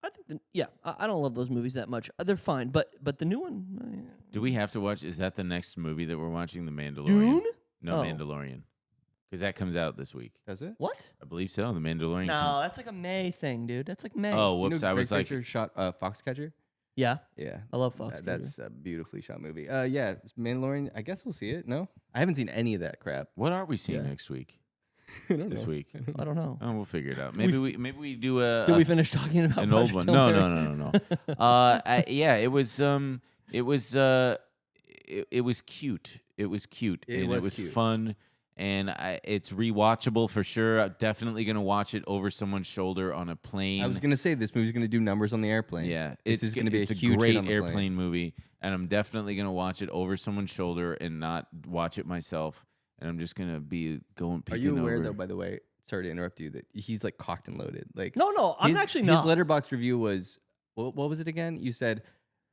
I think. I don't love those movies that much. They're fine, but the new one. Do we have to watch... Is that the next movie that we're watching? The Mandalorian? Dune? No, Oh. Mandalorian. Because that comes out this week. does it? What? I believe so. The Mandalorian No, comes... that's like a May thing, dude. That's like May. Oh, You whoops. know I Greg was like... Fraser shot Foxcatcher. Yeah, Yeah, I love Fox. that's a beautifully shot movie. Yeah, Mandalorian. I guess we'll see it. No, I haven't seen any of that crap. What are we seeing Yeah. next week? I don't This know. week? I don't know. Oh, we'll figure it out. Maybe we do a... Did we finish talking about an old Project one? Hail No, Mary? no. Yeah, it was cute. It was cute. It and was it was cute. fun. And it's rewatchable for sure. I'm definitely gonna watch it over someone's shoulder on a plane. I was gonna say this movie's gonna do numbers on the airplane. Yeah, this is gonna be it's a huge hit great on the airplane plane. movie, and I'm definitely gonna watch it over someone's shoulder and not watch it myself. And I'm just gonna be going. Are peeking you aware over. though? By the way, sorry to interrupt you. That he's like cocked and loaded. Like No, I'm actually not. His letterbox review was what was it again? You said,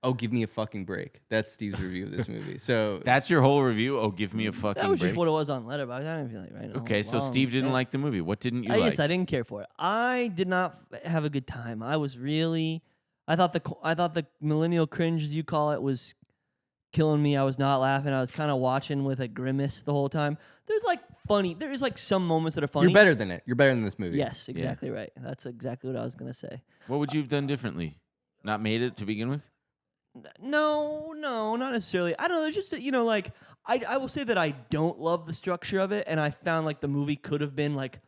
"Oh, give me a fucking break." That's Steve's review of this movie. So That's your whole review? Oh, give me a fucking That was break. just what it was on Letterboxd. I didn't feel like right now. Okay, so Wow. Steve didn't Yeah. like the movie. What didn't you I like? guess I didn't care for it. I did not have a good time. I was really. I thought the millennial cringe, as you call it, was killing me. I was not laughing. I was kind of watching with a grimace the whole time. There's like funny. There is like some moments that are funny. you're better than it. You're better than this movie. Yes, exactly right. That's exactly what I was gonna say. What would you have done differently? Not made it to begin with? No, not necessarily. I don't know. It's just that, like I will say that I don't love the structure of it, and I found like the movie could have been like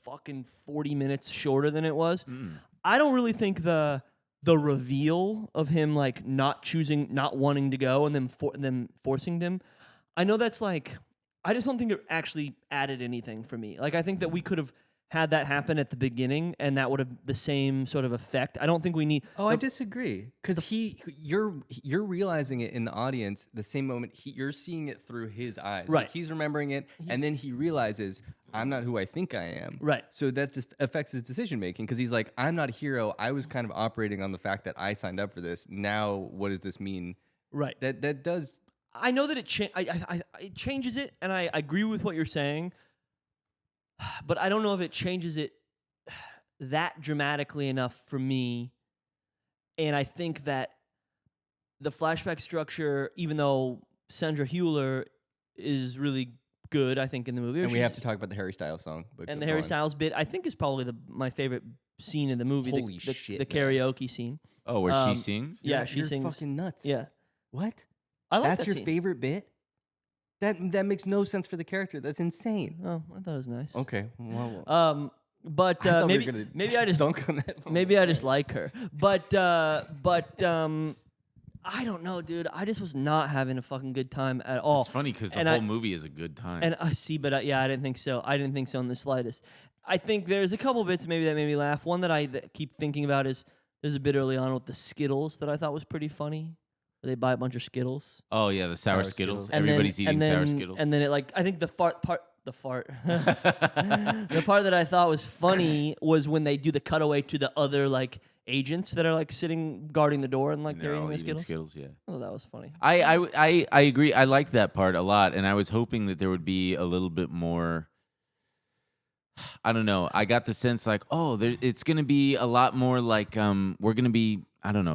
fucking 40 minutes shorter than it was. I don't really think the reveal of him like not wanting to go, and them forcing him. I know that's like I just don't think it actually added anything for me. Like I think that we could have had that happen at the beginning, and that would have the same sort of effect. I don't think we need. Oh, I disagree. Because you're realizing it in the audience the same moment you're seeing it through his eyes. Right. Like he's remembering it, and then he realizes I'm not who I think I am. Right. So that just affects his decision making because he's like, I'm not a hero. I was kind of operating on the fact that I signed up for this. Now, what does this mean? Right. That does. I know that it changes it, and I agree with what you're saying, but I don't know if it changes it that dramatically enough for me. And I think that the flashback structure, even though Sandra Hüller is really good, I think, in the movie. And we have to talk about the Harry Styles song. But And go the Harry on. Styles bit, I think, is probably my favorite scene in the movie. Holy the shit, The man. karaoke scene. Oh, where she Um, sings? Yeah, she You're sings. fucking nuts. Yeah. What? I like That's that your scene. favorite bit? That makes no sense for the character. That's insane. Oh, I thought it was nice. Okay. Well, But I thought we were maybe gonna maybe I just dunk on that. maybe I just like her. But I don't know, dude. I just was not having a fucking good time at all. It's funny because the And whole I- movie is a good time. And I see, but yeah, I didn't think so. I didn't think so in the slightest. I think there's a couple bits maybe that made me laugh. One that I keep thinking about is there's a bit early on with the Skittles that I thought was pretty funny. Where they buy a bunch of Skittles. Oh yeah, the sour Sour Skittles. Skittles. And Everybody's then, eating and then, sour Skittles. And then it I think the fart. The part that I thought was funny was when they do the cutaway to the other agents that are sitting guarding the door and And they're they're all eating the eating Skittles. Skittles. Yeah. Oh, that was funny. I agree. I liked that part a lot, and I was hoping that there would be a little bit more. I don't know. I got the sense it's going to be a lot more like we're going to be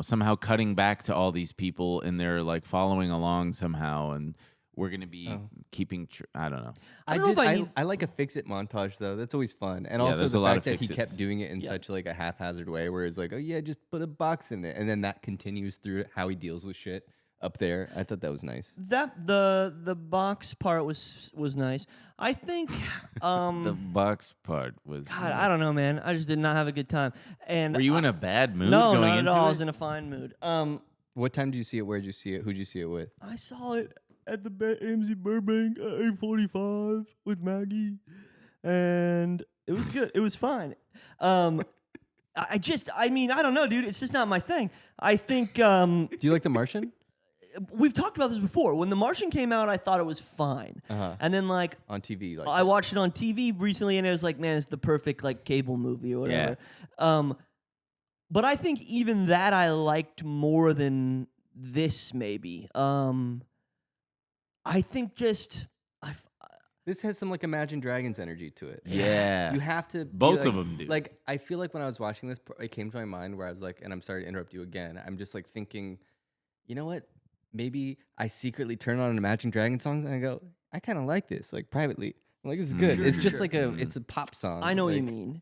somehow cutting back to all these people and they're following along somehow, and we're going to be keeping. I don't know. I don't know if I like a fix-it montage though. That's always fun, and Yeah, also there's the a lot fact of that he fix-its. kept doing it in such a haphazard way, where it's like, oh yeah, just put a box in it, and then that continues through how he deals with shit up there. I thought that was nice. That the box part was nice. I think The box part was. God, I don't know, man. I just did not have a good time. And Were you in a bad mood? no, going not at into all. I it? was in a fine mood. What time did you see it? Where did you see it? Who did you see it with? I saw it at the AMC Burbank at 8:45 with Maggie, and it was good. It was fine. I mean, I don't know, dude. It's just not my thing. I think Do you like The Martian? we've talked about this before. When The Martian came out, I thought it was fine, and then On TV, I watched it on TV recently, and it was like, man, it's the perfect cable movie or whatever. But I think even that I liked more than this, maybe. I think just This has some Imagine Dragons energy to it. Yeah. You have to. Both of them do. I feel like when I was watching this, it came to my mind where I was like, and I'm sorry to interrupt you again. I'm just thinking, you know what? Maybe I secretly turn on an Imagine Dragons song and I go, I kind of like this, privately. I'm like, this is good. It's just it's a pop song. I know what you mean.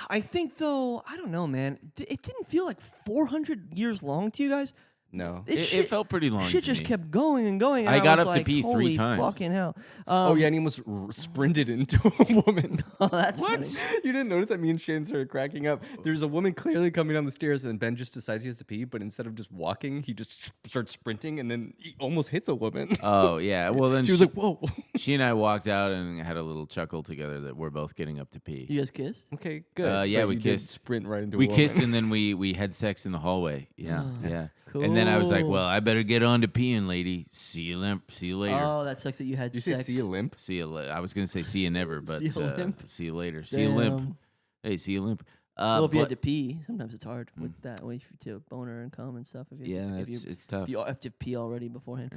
I think though, I don't know, man. It didn't feel like 400 years long to you guys. No. It felt pretty long. Shit to just me. kept going and going. And I got was up to like, pee 3 holy times. Fucking hell! Oh yeah, and he almost sprinted into a woman. Oh, that's funny. You didn't notice that? Me and Shane started cracking up. There's a woman clearly coming down the stairs, and Ben just decides he has to pee, but instead of just walking, he just starts sprinting, and then he almost hits a woman. Oh yeah. Well then She was like, "Whoa." She and I walked out and had a little chuckle together that we're both getting up to pee. You guys kissed? Okay, good. Yeah, But we you did kissed. Sprint right into. We a woman. kissed and then we had sex in the hallway. Yeah, Oh, yeah. And then I was like, cool. well, I better get on to peeing, lady. See you later. Oh, that sucks that you had You sex. say see a limp? See you. I was gonna say see you never, but See you limp? see you later. See you limp. Damn. Hey, see you limp. Well, if you had but- to pee, sometimes it's hard with that way to boner and cum and stuff. If you, yeah, if you, it's tough. if you have to pee already beforehand.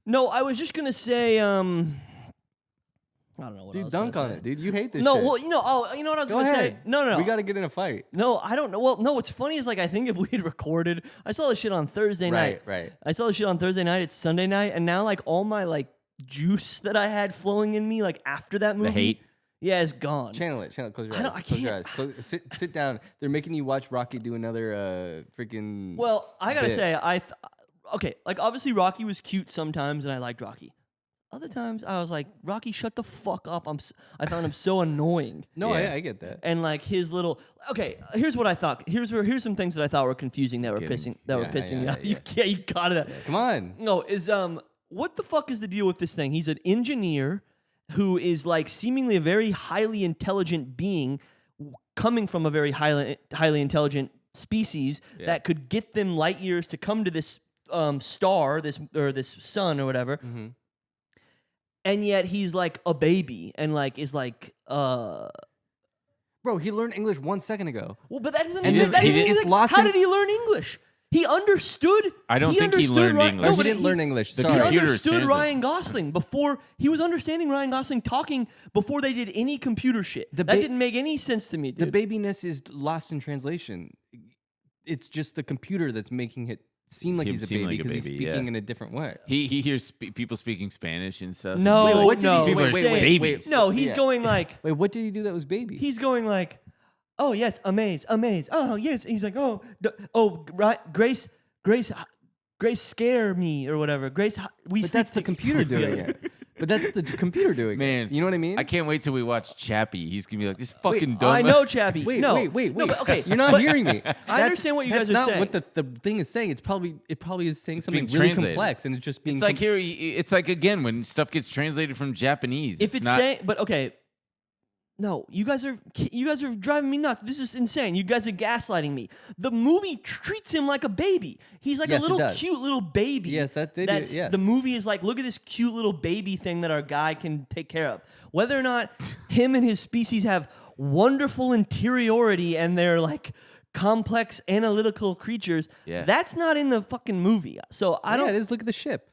No, I was just gonna say, I don't know what I Dude, was dunk gonna on say. it, dude. You hate this No, shit. well, you know what I was Go gonna ahead. say. No. We got to get in a fight. No, I don't know. Well, no, what's funny is I think if we had recorded, I saw this shit on Thursday night. Right. I saw this shit on Thursday night. It's Sunday night, and now all my juice that I had flowing in me after that movie, hate? yeah, is gone. Channel it. Close your I eyes. don't- I Close your eyes. can't- Sit down. They're making you watch Rocky do another freaking. Well, I gotta bit. say, okay, obviously Rocky was cute sometimes, and I liked Rocky. Other times, I was like, Rocky, shut the fuck up. I found him so annoying. No, Yeah. I get that. And his little here's what I thought. Here's some things that I thought were confusing that were kidding. pissing me yeah, off. yeah. You got it. Come on. No, what the fuck is the deal with this thing? He's an engineer who is seemingly a very highly intelligent being coming from a very highly intelligent species that could get them light years to come to this star, this sun or whatever. Mm-hmm. And yet he's a baby and is Bro, he learned English 1 second ago. well, but that doesn't And even, that he isn't didn't- even it's lost how in- did he learn English? He understood. I don't think he understood learned Ry- English. No, No, he but didn't learn English. The He Sorry. computer understood translated. Ryan Gosling before he was understanding Ryan Gosling talking before they did any computer shit. The That ba- didn't make any sense to me, The dude. babiness is lost in translation. It's just the computer that's making it seem like Him he's a seem baby like a because he's baby, speaking yeah. in a different way. He hears people speaking Spanish and stuff. No, Wait, what did no. he do? People he's are saying- babies. No, he's Yeah. going like, Wait, what did he do that was baby? he's going like, oh yes, amaze. Oh yes. He's like, Grace, scare me or whatever. Grace, we. But that's the computer doing it. But that's the computer doing Man, it. You know what I mean? I can't wait till we watch Chappie. He's gonna be like, this fucking dumb. I know, Chappie. Wait, no, wait. No, but okay, You're not but hearing me. I understand what you guys are That's saying. not what the thing is saying. It probably is saying something being really translated. complex, and it's just being. It's like here. It's like again when stuff gets translated from Japanese. If it's not, saying, but okay. No, you guys are driving me nuts. This is insane. You guys are gaslighting me. The movie treats him like a baby. He's like Yes, a it little does. cute little baby. Yes, that they do, That's yes. the movie is like, look at this cute little baby thing that our guy can take care of. Whether or not him and his species have wonderful interiority and they're like complex analytical creatures, Yeah. that's not in the fucking movie. So I don't. Yeah, it is. Look at the ship.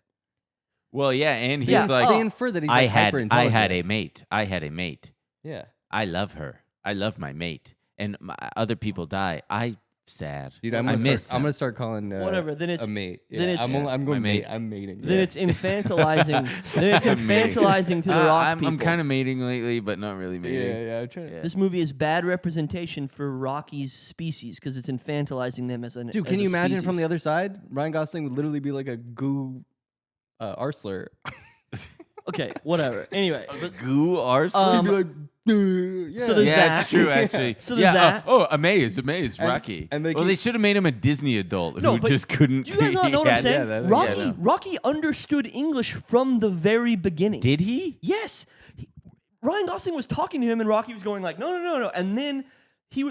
well, yeah, and he's Yeah. like, They infer that he's I like had hyper-intelligent. a mate. I had a mate. Yeah. I love her. I love my mate. And other people die. I sad. Dude, I'm I gonna miss. start, I'm them. gonna start calling Whatever, then it's- a mate. then Yeah, it's- I'm going My mate. mate. I'm mating. Then yeah. it's infantilizing. then it's I'm mating. infantilizing to the rock I'm people. kind of mating lately, but not really mating. yeah. I'm trying to. Yeah. This movie is bad representation for Rocky's species because it's infantilizing them as an. Dude, can you imagine from the other side? Ryan Gosling would literally be like a goo arsler. Okay, whatever. Anyway, but, Goo arsehole. Um, He'd be like, yeah. so there's yeah, that. it's true actually. So there's yeah, that. Amaze, And- Rocky. and they well, keep- they should have made him a Disney adult No, who but just couldn't. Do you guys not know what I'm saying? that- Rocky, yeah, no. Rocky understood English from the very beginning. Did he? Yes. Ryan Gosling was talking to him, and Rocky was going like, no, and then he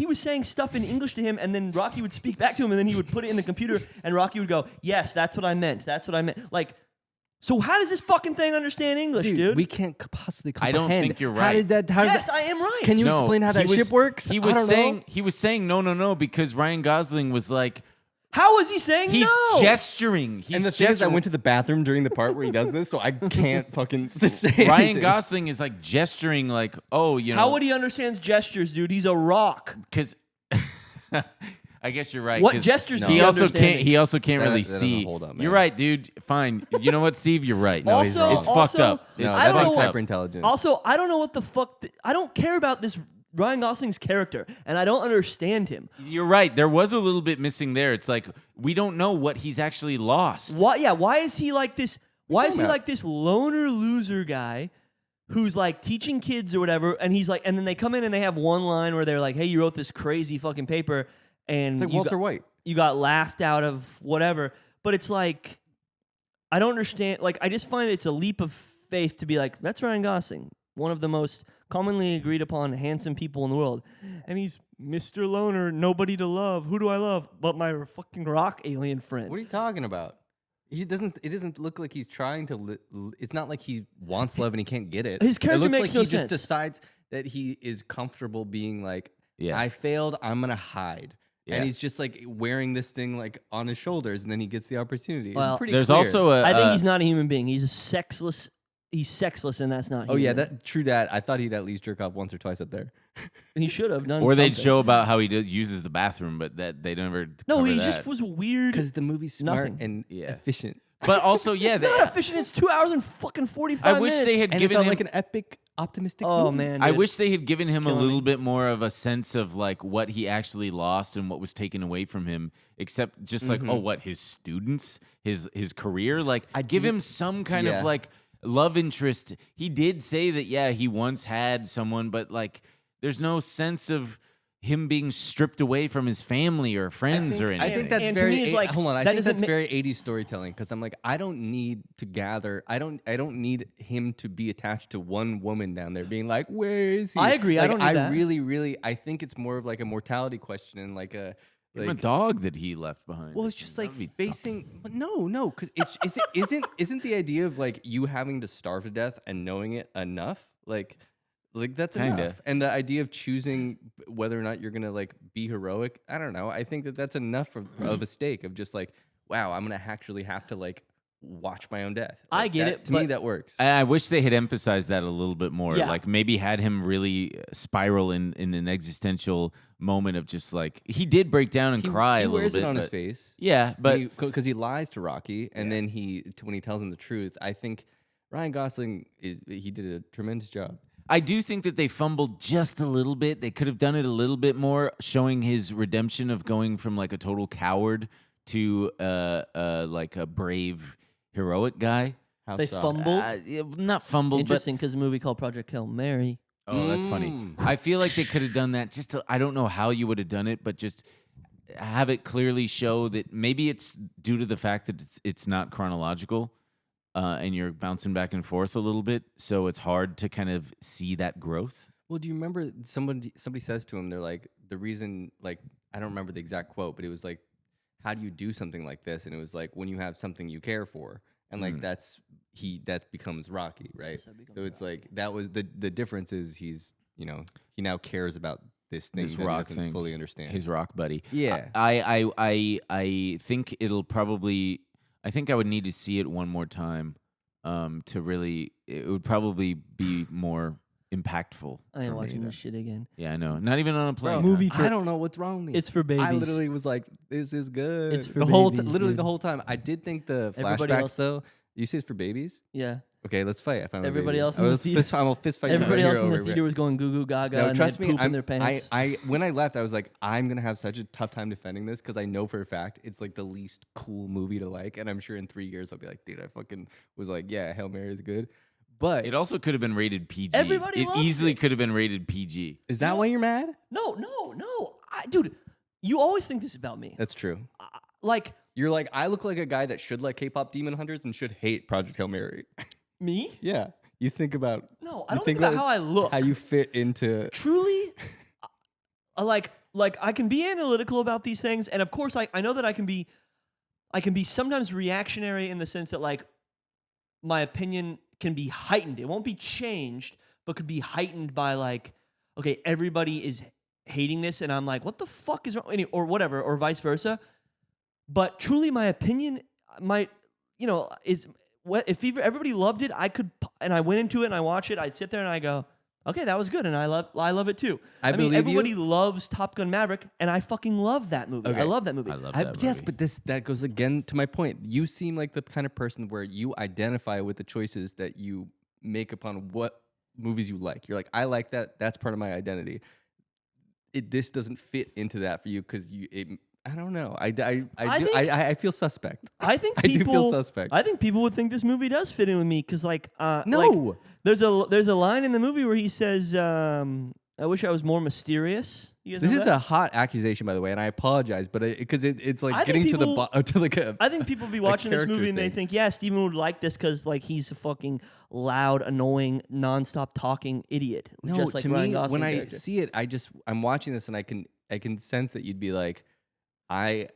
was saying stuff in English to him, and then Rocky would speak back to him, and then he would put it in the computer, and Rocky would go, yes, that's what I meant. That's what I meant. Like, so how does this fucking thing understand English, dude? We can't possibly I comprehend. don't think you're How right. did that? How Yes, did that, I am right. Can you No, explain how he that was- ship works? He I was don't saying know. he was saying no because Ryan Gosling was like How was he saying he's no? gesturing. He's And the thing is, I gesturing. went to the bathroom during the part where he does this, so I can't fucking say Ryan anything. Gosling is like gesturing, like, oh, you know. How would he understand gestures, dude? He's a rock. Because I guess you're right. What 'cause gestures does He he also understand? can't. He also can't That- really that doesn't see. hold up, man. You're right, dude. Fine. You know what, Steve? You're right. No, he's also, wrong. It's fucked up. No, It's I don't that know thing's what- hyper intelligent. Also, I don't know what the fuck. I don't care about this Ryan Gosling's character, and I don't understand him. You're right. There was a little bit missing there. It's like we don't know what he's actually lost. Why? Yeah. Why is he like this? Why is talking he about? like this loner loser guy who's like teaching kids or whatever? And he's like, and then they come in and they have one line where they're like, "Hey, you wrote this crazy fucking paper," and It's like you Walter got, White. you got laughed out of whatever. But it's like, I don't understand. Like, I just find it's a leap of faith to be like, that's Ryan Gosling, one of the most commonly agreed upon handsome people in the world, and he's Mr. Loner, nobody to love. Who do I love but my fucking rock alien friend? What are you talking about? He doesn't. It doesn't look like he's trying to. It's not like he wants love and he can't get it. His character it looks makes like no he sense. just decides that he is comfortable being like, Yeah. I failed. I'm gonna hide. Yeah. And he's just like wearing this thing like on his shoulders, and then he gets the opportunity. Well, it's pretty There's clear. also a. I think he's not a human being. He's a sexless. He's sexless, and that's not. Oh yeah, human. that true. That I thought he'd at least jerk off once or twice up there. He should have done. Or they'd something. show about how he uses the bathroom, but that they never. No, cover he that. just was weird. Because the movie's smart Nothing. and Yeah. efficient. But also, yeah, Not efficient. It's 2 hours and fucking 45 I wish minutes. they had And it given felt him. like an epic, optimistic Oh movie. man, I dude. wish they had given him a killing little me. bit more of a sense of like what he actually lost and what was taken away from him, except just like, oh, what his students, his career, like I give do- him some kind Yeah. of like love interest. He did say that, yeah, he once had someone, but like there's no sense of him being stripped away from his family or friends or anything. I think that's And to very. me, it's like, hold on, I that think doesn't that's ma- very 80s storytelling because I'm like, I don't need to gather. I don't need him to be attached to one woman down there, being like, where is he? I agree, I Like, don't need that. really, I think it's more of like a mortality question and like a. Give him a Like, dog that he left behind. well, it's just That like would be facing. But no, because isn't the idea of like you having to starve to death and knowing it enough? Like that's Kinda. enough. And the idea of choosing whether or not you're gonna like be heroic, I don't know. I think that that's enough of a stake of just like, wow, I'm gonna actually have to like watch my own death. I get it, To me, but- that works. I wish they had emphasized that a little bit more. Yeah. Like maybe had him really spiral in an existential moment of just like he did break down and cry he a little wears bit. it on his but- face. Yeah, but Because he lies to Rocky, and then when he tells him the truth, I think Ryan Gosling he did a tremendous job. I do think that they fumbled just a little bit. They could have done it a little bit more, showing his redemption of going from like a total coward to like a brave, heroic guy. How They so? fumbled. Yeah, not fumbled, Interesting, because a movie called Project Hail Mary. but oh, that's funny. I feel like they could have done that. I don't know how you would have done it, but just have it clearly show that maybe it's due to the fact that it's not chronological. And you're bouncing back and forth a little bit, so it's hard to kind of see that growth. Well, do you remember somebody says to him, they're like, the reason, like, I don't remember the exact quote, but it was like, how do you do something like this? And it was like, when you have something you care for, and like that becomes Rocky, right? So it's like that was the difference is he now cares about this thing This that rock he doesn't thing, fully understand. his rock buddy. Yeah. I think it'll probably. I think I would need to see it one more time to really. It would probably be more impactful. I ain't for me watching then. this shit again. Yeah, I know. Not even on a plane. movie huh? for- I don't know what's wrong with me. It's for babies. I literally was like, this is good. It's for the whole babies, literally dude. the whole time. I did think the Everybody flashbacks else- though. You say it's for babies? Yeah. Okay, let's fight. If I'm a Everybody baby. else in the theater- I'm a fist fight. Everybody right else here in the over theater here. was going goo goo gaga No, and trust they me. had poop in their pants. When I left, I was like, I'm gonna have such a tough time defending this because I know for a fact it's like the least cool movie to like, and I'm sure in 3 years I'll be like, dude, I fucking was like, yeah, Hail Mary is good, but It also could have been rated PG. Everybody it loves easily it. could have been rated PG. is that why you're mad? No. Dude, you always think this about me. That's true. Like, You're like, I look like a guy that should like K-pop Demon Hunters and should hate Project Hail Mary. me? Yeah, you think about. No, I you don't think about how I look. How you fit into. Truly, like I can be analytical about these things, and of course I know that I can be sometimes reactionary in the sense that like my opinion can be heightened. It won't be changed, but could be heightened by like, okay, everybody is hating this, and I'm like, what the fuck is wrong? Or whatever, or vice versa. But truly, my opinion might, is if everybody loved it, and I went into it and I watch it, I'd sit there and I go, okay, that was good, and I love it too. I mean, believe you. everybody loves Top Gun Maverick, and I fucking love that movie. Okay. I love that movie. I love that Yes, movie. but that goes again to my point. You seem like the kind of person where you identify with the choices that you make upon what movies you like. You're like, I like that. That's part of my identity. This doesn't fit into that for you because I don't know. I feel suspect. I think I do people. feel suspect. I think people would think this movie does fit in with me because, like, No. like, there's a line in the movie where he says, "I wish I was more mysterious." You guys This know is that? a hot accusation, by the way, and I apologize, but it's I like think getting to the people- to like a. I think people be watching this character movie and they thing. think, yeah, Steven would like this because like he's a fucking loud, annoying, nonstop talking idiot. No, just like to Ryan me, Gosling when I character. see it, I'm watching this and I can sense that you'd be like, I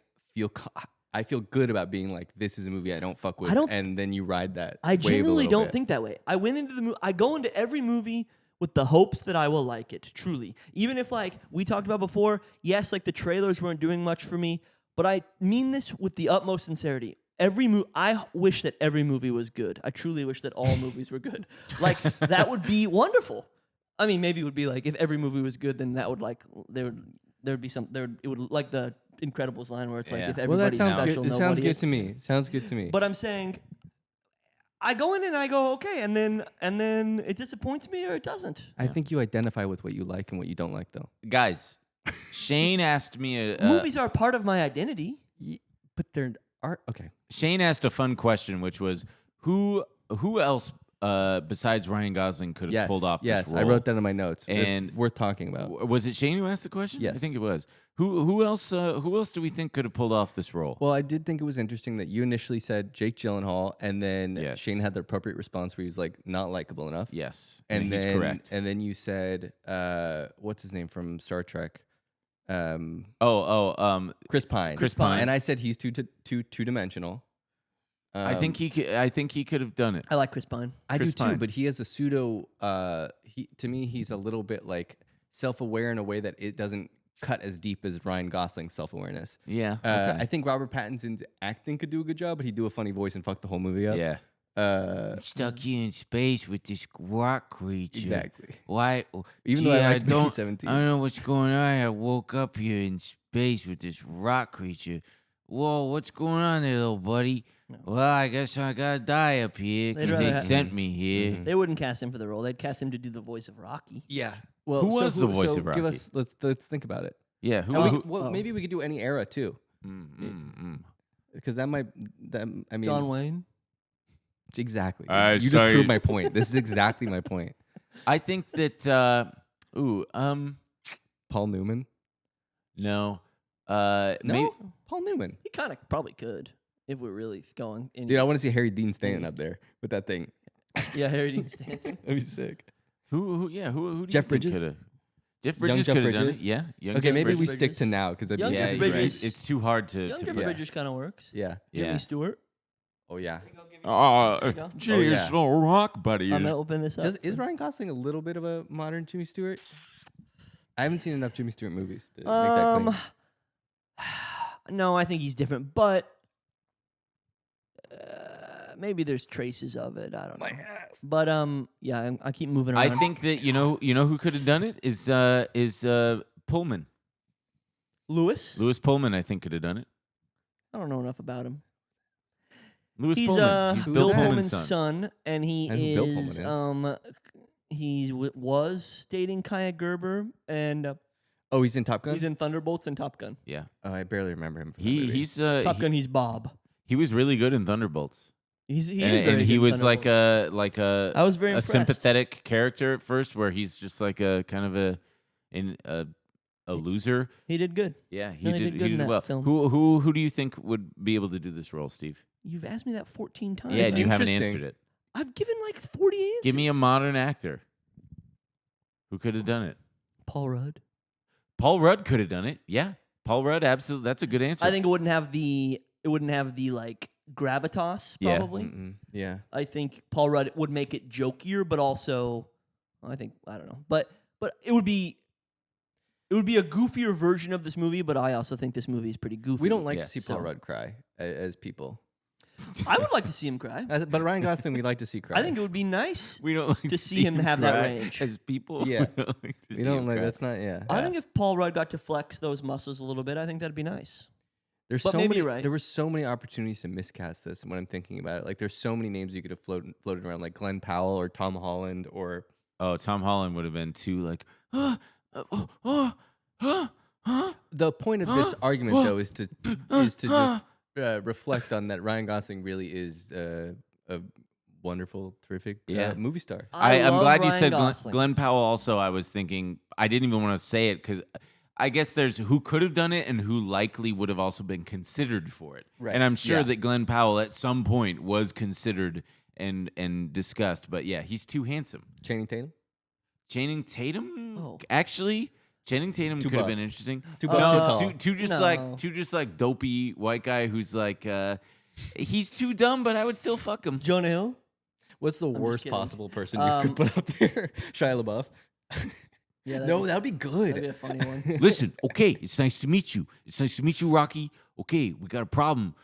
feel good about being like, this is a movie I don't fuck with, and then you ride that. I wave a genuinely little don't bit. think that way. I went into the movie. I go into every movie with the hopes that I will like it. Truly, even if like we talked about before, yes, like the trailers weren't doing much for me, but I mean this with the utmost sincerity. I wish that every movie was good. I truly wish that all movies were good. Like that would be wonderful. I mean, maybe it would be like if every movie was good, then that would like there'd be some there. It would like the Incredibles line where it's like Yeah. if Well, that everybody's sounds special, good. It nobody sounds good is. to me. Sounds good to me. But I'm saying, I go in and I go okay, and then it disappoints me or it doesn't. I think you identify with what you like and what you don't like, though. Guys, Shane asked me Movies are part of my identity. But they're art. Okay. Shane asked a fun question, which was who else besides Ryan Gosling could have Yes. pulled off Yes, this I role? wrote that in my notes. And- It's worth talking about. Was it Shane who asked the question? Yes. I think it was. Who else do we think could have pulled off this role? Well, I did think it was interesting that you initially said Jake Gyllenhaal, and then Yes. Shane Shane had the appropriate response where he was like not likable enough. Yes, And he's then, correct. And then you said, what's his name from Star Trek? Chris Pine. Chris Pine. And I said he's two-dimensional. I think he could have done it. I like Chris Pine. I Chris do too, Pine. but he has a pseudo. To me, he's a little bit like self-aware in a way that it doesn't cut as deep as Ryan Gosling's self-awareness. Yeah. I think Robert Pattinson's acting could do a good job, but he'd do a funny voice and fuck the whole movie up. Yeah. I'm stuck here in space with this rock creature. Exactly. Why? Even though I like Mickey 17. I don't know what's going on. I woke up here in space with this rock creature. Whoa, what's going on there, little buddy? No. Well, I guess I gotta die up here They'd because rather they have- sent me here. Mhm. They wouldn't cast him for the role. They'd cast him to do the voice of Rocky. Yeah. Well, Who was the voice of Give Rocky? us. Let's think about it. Yeah. Who? And who- well, oh. maybe we could do any era too, mm. because that might. I mean, John Wayne. exactly. I You just saw proved you- my point. This is exactly my point. I think that. Paul Newman. No. No, May- Paul Newman. He kind of probably could if we're really going. In, Dude, I want to see Harry Dean Stanton up there with that thing. yeah, Harry Dean Stanton. That'd be sick. Who? Yeah. Who? Do Jeff you think Bridges? coulda- Jeff Young Bridges Jeff could have done it. Bridges? Yeah. Young Okay, Jeff maybe we Bridges. stick to now because Young Yeah, Jeff you're Bridges. right. It's too hard to. Young to Jeff yeah. Bridges kind of works. yeah. Jimmy Yeah. Stewart. Oh yeah. Oh, you go. gee, Oh, yeah. it's no rock, buddy. I'm gonna open this up. Is Ryan Gosling a little bit of a modern Jimmy Stewart? I haven't seen enough Jimmy Stewart movies to make that claim. No, I think he's different, but maybe there's traces of it. I don't know. But yeah, I keep moving around. I think that you know who could have done it is Pullman. Lewis. Pullman, I think, could have done it. I don't know enough about him. Lewis He's Pullman. He's Who's Bill that? Pullman's Pullman's son. son, and he I know who Bill is Pullman he was dating Kaya Gerber, and Oh, he's in Top Gun. he's in Thunderbolts and Top Gun. Yeah, Oh, I barely remember him. From that movie. he's Top Gun, he's Bob. he was really good in Thunderbolts. He is and very and he good in was like Thunderbolts. a I was very a impressed. sympathetic character at first, where he's just like a kind of a loser. He did good. Yeah, he No, he did. did He good in did that well. film. Who do you think would be able to do this role, Steve? You've asked me that 14 times. Yeah, and you haven't interesting. answered it. I've given like 40 answers. Give me a modern actor who could have done it. Paul Rudd. Paul Rudd could have done it. Yeah, Paul Rudd, absolutely. That's a good answer. I think it wouldn't have the like gravitas Yeah. probably. Yeah. I think Paul Rudd would make it jokier, but also I don't know. But it would be a goofier version of this movie, but I also think this movie is pretty goofy. We don't like Yeah, to see Paul so- Rudd cry as people. I would like to see him cry. But Ryan Gosling, we like to see cry. I think it would be nice. we don't like to see him have that cry range. as people. Yeah. we don't like to we see don't him like. cry. That's not. Yeah. I think if Paul Rudd got to flex those muscles a little bit, I think that'd be nice. There's but so maybe many. you're right. There were so many opportunities to miscast this. When I'm thinking about it, like there's so many names you could have floated around, like Glenn Powell or Tom Holland or. Oh, Tom Holland would have been too like. The point of this argument, though, is to just reflect on that Ryan Gosling really is a wonderful, terrific movie star. I'm love glad you Ryan said Gosling. Glenn Powell. Also, I was thinking I didn't even want to say it because I guess there's who could have done it and who likely would have also been considered for it. Right. And I'm sure Yeah. that Glenn Powell at some point was considered and discussed. But yeah, he's too handsome. Channing Tatum. Channing Tatum, Oh. actually, Channing Tatum Too could have buff. been interesting. Too buff, too tall. Two just No. like dopey white guy who's like he's too dumb, but I would still fuck him. Jonah Hill. What's the just worst kidding. possible person you could put up there? Shia LaBeouf. Yeah, No, that'd be good. that'd be a funny one. Listen, okay, it's nice to meet you. It's nice to meet you, Rocky. Okay, we got a problem.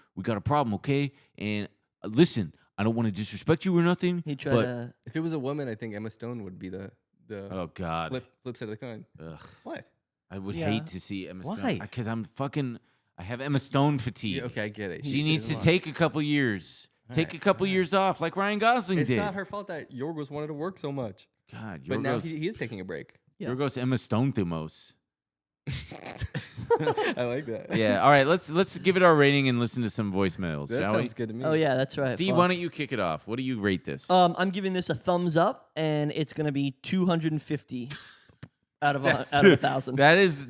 Okay? And listen, I don't want to disrespect you or nothing. He tried but, to. If it was a woman, I think Emma Stone would be the oh God, flip side of the coin. Ugh, What? I would Yeah. hate to see Emma Stone. Why? Because I have Emma Stone fatigue. Yeah, okay, I get it. She needs to take a couple years. Take a couple years off, like Ryan Gosling It's did. not her fault that Yorgos wanted to work so much. God, But now Yorgos, he is taking a break. Yeah. Yorgos Emma Stone Thumos. I like that. Yeah. All right. Let's give it our rating and listen to some voicemails, That shall we? sounds good to me. Oh yeah, that's right. Steve, fuck. why don't you kick it off? What do you rate this? I'm giving this a thumbs up, and it's gonna be 250 out of 1,000.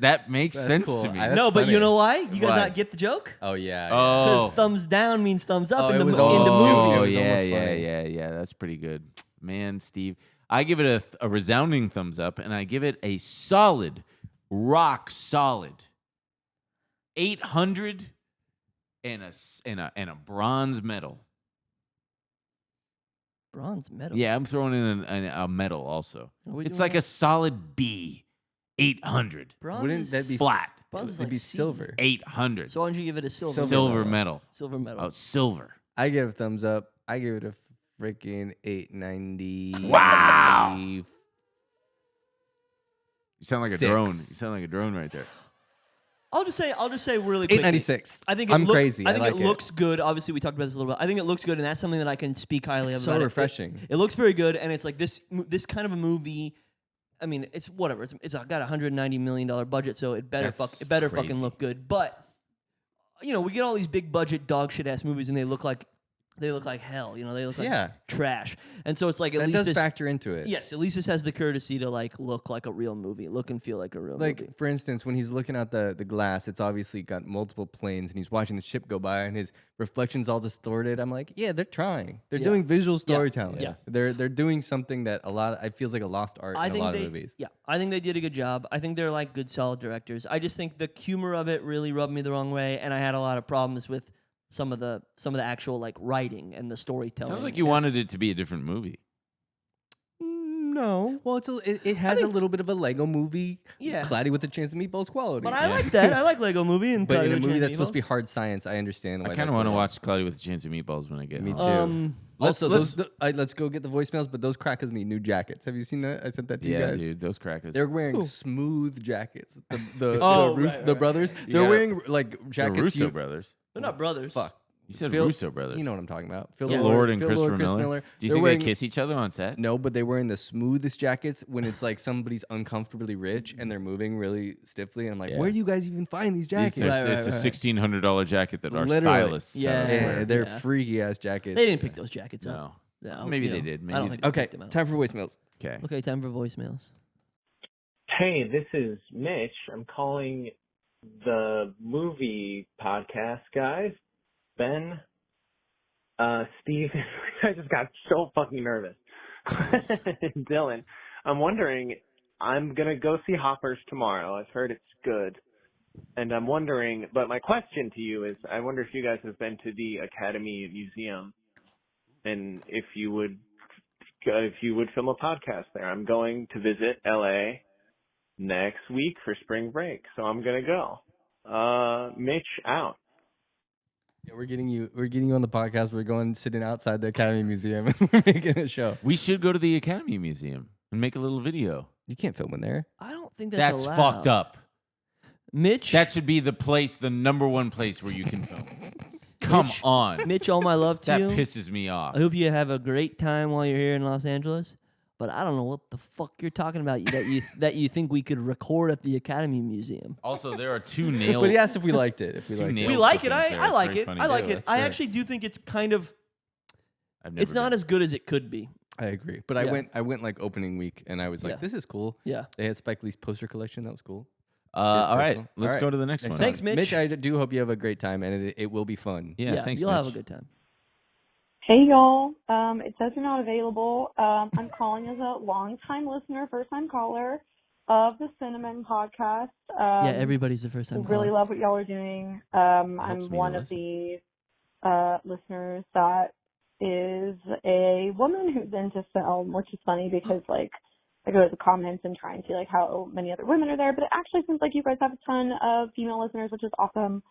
That makes That's sense cool. to me. That's No, but funny. you know why? You guys Why? not get the joke? Oh yeah. Because oh. thumbs down means thumbs up Oh, in it the was in the almost- movie. it was yeah, almost yeah, funny. yeah. That's pretty good, man. Steve, I give it a resounding thumbs up, and I give it a solid, rock solid 800 and a bronze medal. Bronze medal. Yeah, I'm throwing in a medal also. Are we It's doing like a solid B 800. Bronze Wouldn't is that be flat? Bronze is It'd like be C. silver. 800. So why don't you give it a silver? Silver medal. Silver medal. Oh, silver. I give it a thumbs up. I give it a freaking 890. Wow. You sound like a 6. drone. You sound like a drone right there. I'll just say really quickly. 896. I think I'm crazy. I think like it looks good. Obviously, we talked about this a little bit. I think it looks good, and that's something that I can speak highly of. so about refreshing. It looks very good, and it's like this kind of a movie. I mean, it's whatever. It's got a $190 million budget, so it better That's fucking crazy. look good. But you know, we get all these big budget dog shit ass movies, and they look like hell. You know, they look like trash. And so it's like at That least does this factor into it. Yes, at least this has the courtesy to like look like a real movie, look and feel like a real Like, movie. for instance, when he's looking out the glass, it's obviously got multiple planes, and he's watching the ship go by, and his reflection's all distorted. I'm like, yeah, they're trying. They're Yeah. doing visual storytelling. Yeah. They're doing something that it feels like a lost art in a lot of movies. Yeah, I think they did a good job. I think they're like good, solid directors. I just think the humor of it really rubbed me the wrong way, and I had a lot of problems with some of the actual like writing and the storytelling. Sounds like you wanted it to be a different movie. No, Well, it has a little bit of a Lego movie, Yeah. Cloudy with a Chance of Meatballs quality. but I like that. I like Lego Movie and But Cloudy in a with movie Chance that's supposed to be Meatballs. hard science, I understand why. I kind of that's want to like- watch Cloudy with a Chance of Meatballs when I get Me home. too. Also, let's- let's go get the voicemails. But those crackers need new jackets. Have you seen that? I sent that to you Yeah, guys. dude, those crackers. They're wearing smooth jackets. Oh, The brothers. You They're gotta- wearing like the jackets. Russo brothers. They're not brothers. Fuck. You said Phil- Russo brothers. You know what I'm talking about. Phil Phil Lord, Lord and Phil Christopher Lord, Chris Miller. Miller. Do you They're think wearing, they kiss each other on set? No, but they're wearing the smoothest jackets when it's like somebody's uncomfortably rich and they're moving really stiffly. And I'm like, Yeah. where do you guys even find these jackets? It's a $1,600 jacket that our Literally. stylists Yeah. sell us Yeah, for. they're Yeah. freaky ass jackets. They didn't pick those jackets up. No. No, Maybe you they know, did. I Maybe don't they think did. they Okay, picked them out. time for voicemails. Okay. Okay, time for voicemails. Hey, this is Mitch. I'm calling the movie podcast guys. Ben, Steve, I just got so fucking nervous. Dylan, I'm wondering, I'm going to go see Hoppers tomorrow. I've heard it's good. And I'm wondering, but my question to you is, I wonder if you guys have been to the Academy Museum and if you would film a podcast there. I'm going to visit LA next week for spring break, so I'm gonna go. Mitch out. Yeah, we're getting you on the podcast. We're going sitting outside the Academy Museum and we're making a show. We should go to the Academy Museum and make a little video. You can't film in there. I don't think that's That's allowed. fucked up. Mitch. That should be the place, the number one place where you can film. Come on. Mitch, all my love to That you. pisses me off. I hope you have a great time while you're here in Los Angeles. But I don't know what the fuck you're talking about that you think we could record at the Academy Museum. Also, there are two nail. But he asked if we liked it. If we Two liked nail it. We like it. clippings I there. like It's very it. funny I like too. it. That's I great. actually do think it's kind of. I've never It's not been. as good as it could be. I agree. But Yeah. I went like opening week and I was like, Yeah. this is cool. Yeah. They had Spike Lee's poster collection. That was cool. All right, personal. let's All go right. to the next one. Thanks, Mitch. Mitch, I do hope you have a great time and it will be fun. Yeah, thanks, you'll Mitch. have a good time. Hey y'all, it says you're not available. I'm calling as a long-time listener, first-time caller of the Cinnamon podcast. Yeah, everybody's the first time. Really caller. love what y'all are doing. Helps I'm me to one of listen. the listeners that is a woman who's into film, which is funny because like I go to the comments and try and see like how many other women are there, but it actually seems like you guys have a ton of female listeners, which is awesome.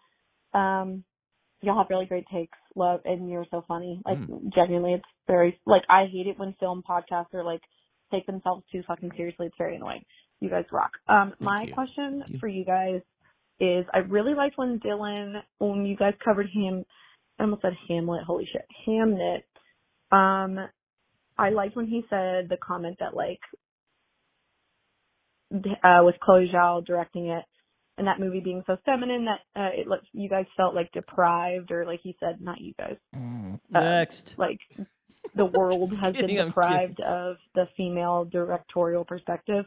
Y'all have really great takes, love, and you're so funny. Like, genuinely, it's very, like, I hate it when film podcasts are, like, take themselves too fucking seriously. It's very annoying. You guys rock. My you. question for you guys is, I really liked when you guys covered I almost said Hamlet, holy shit, Hamnet. I liked when he said the comment that, like, with Chloe Zhao directing it, and that movie being so feminine that you guys felt like deprived, or like he said, not you guys. Next. Like the world has kidding, been I'm deprived of the female directorial perspective.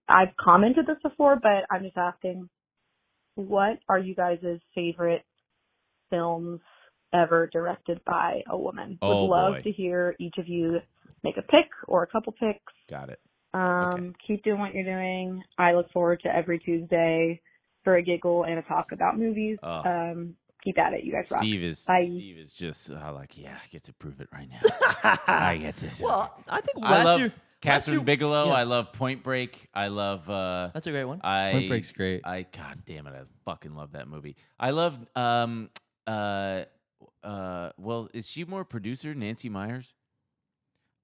I've commented this before, but I'm just asking, what are you guys' favorite films ever directed by a woman? Oh, Would love boy. to hear each of you make a pick or a couple picks. Got it. Keep doing what you're doing. I look forward to every Tuesday for a giggle and a talk about movies. Keep at it. You guys rock. Steve is just like, yeah, I get to prove it right now. I get to. Well, I think I last year Catherine year- Bigelow. yeah. I love Point Break. I love. That's a great one. Point Break's great. God damn it! I fucking love that movie. I love. Well, is she more producer, Nancy Myers?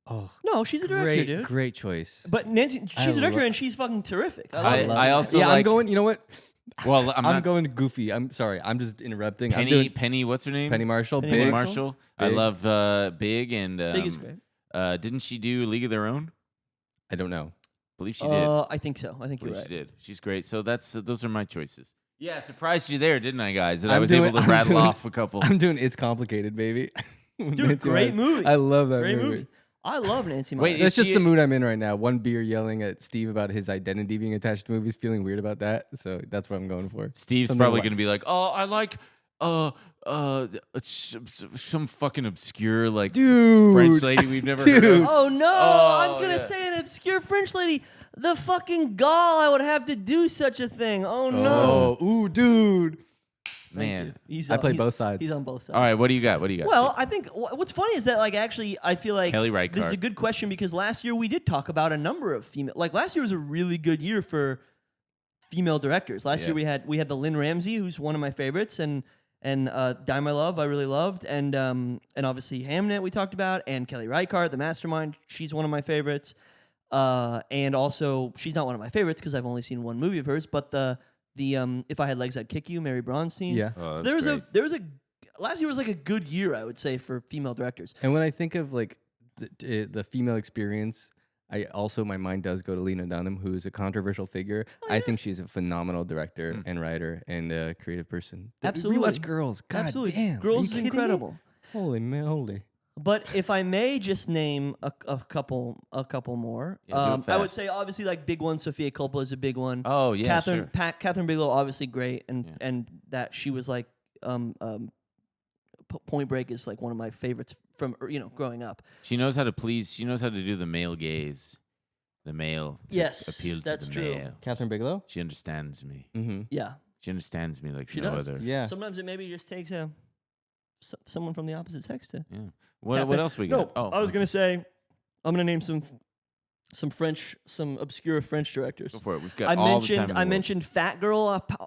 Oh, No, she's a director, great, dude. great choice. But Nancy, she's a director, lo- and she's fucking terrific. I love it. I also yeah, like. I'm going. You know what? Well, I'm not going goofy. I'm sorry. I'm just interrupting. I'm Penny. doing Penny. What's her name? Penny Marshall. Penny Big. Marshall. I Big. love Big and. Big is great. Didn't she do League of Their Own? I don't know. Believe she did. I think so. I think you're Believe right. she did. She's great. So those are my choices. Yeah, surprised you there, didn't I, guys? That I I'm was doing- able to I'm rattle doing- off a couple. I'm doing It's Complicated, baby. With Dude, Nancy great Myers. movie. I love that Great movie. I love Nancy Myers. Wait, That's Is just she- the mood I'm in right now. One beer yelling at Steve about his identity being attached to movies, feeling weird about that. So that's what I'm going for. Steve's Something probably like- going to be like, "Oh, I like some fucking obscure like Dude. French lady we've never heard Dude. of." Oh no! Oh, I'm gonna yeah. say an obscure French lady. The fucking gall I would have to do such a thing. Oh no! Oh, ooh, dude. Man. He's I played he's- both sides. He's on both sides. All right, what do you got? What do you got? Well, I think what's funny is that like actually I feel like Kelly this is a Reichardt. good question because last year we did talk about a number of female. Like last year was a really good year for female directors. Last year we had the Lynn Ramsey, who's one of my favorites, and Die My Love I really loved, and obviously Hamnet we talked about, and Kelly Reichardt, the Mastermind, she's one of my favorites. And also she's not one of my favorites because I've only seen one movie of hers, but the If I Had Legs I'd Kick You, Mary Bronstein. Yeah. Oh, So that's great. there was a last year was like a good year, I would say, for female directors. And when I think of like the female experience, my mind does go to Lena Dunham, who is a controversial figure. I think she's a phenomenal director and writer and a creative person. Absolutely. Rewatch Girls. God Absolutely. damn. Are Girls you is kidding me? incredible. Holy moly. But if I may just name a couple more, Yeah, do it I would fast. say obviously like big one. Sofia Coppola is a big one. Oh, yeah, sure. Catherine Bigelow obviously great, and Yeah. and that she was like Point Break is like one of my favorites from growing up. She knows how to please. She knows how to do the male gaze. The male. To Yes, appeal that's to the true. male. Catherine Bigelow? She understands me. Mm-hmm. Yeah, She understands me like She no does. other. Yeah. sometimes it maybe just takes someone from the opposite sex to. Yeah. What else we got? No, I was gonna say I'm gonna name some obscure French directors. Go for it. We've got I all the time in the world. mentioned Fat Girl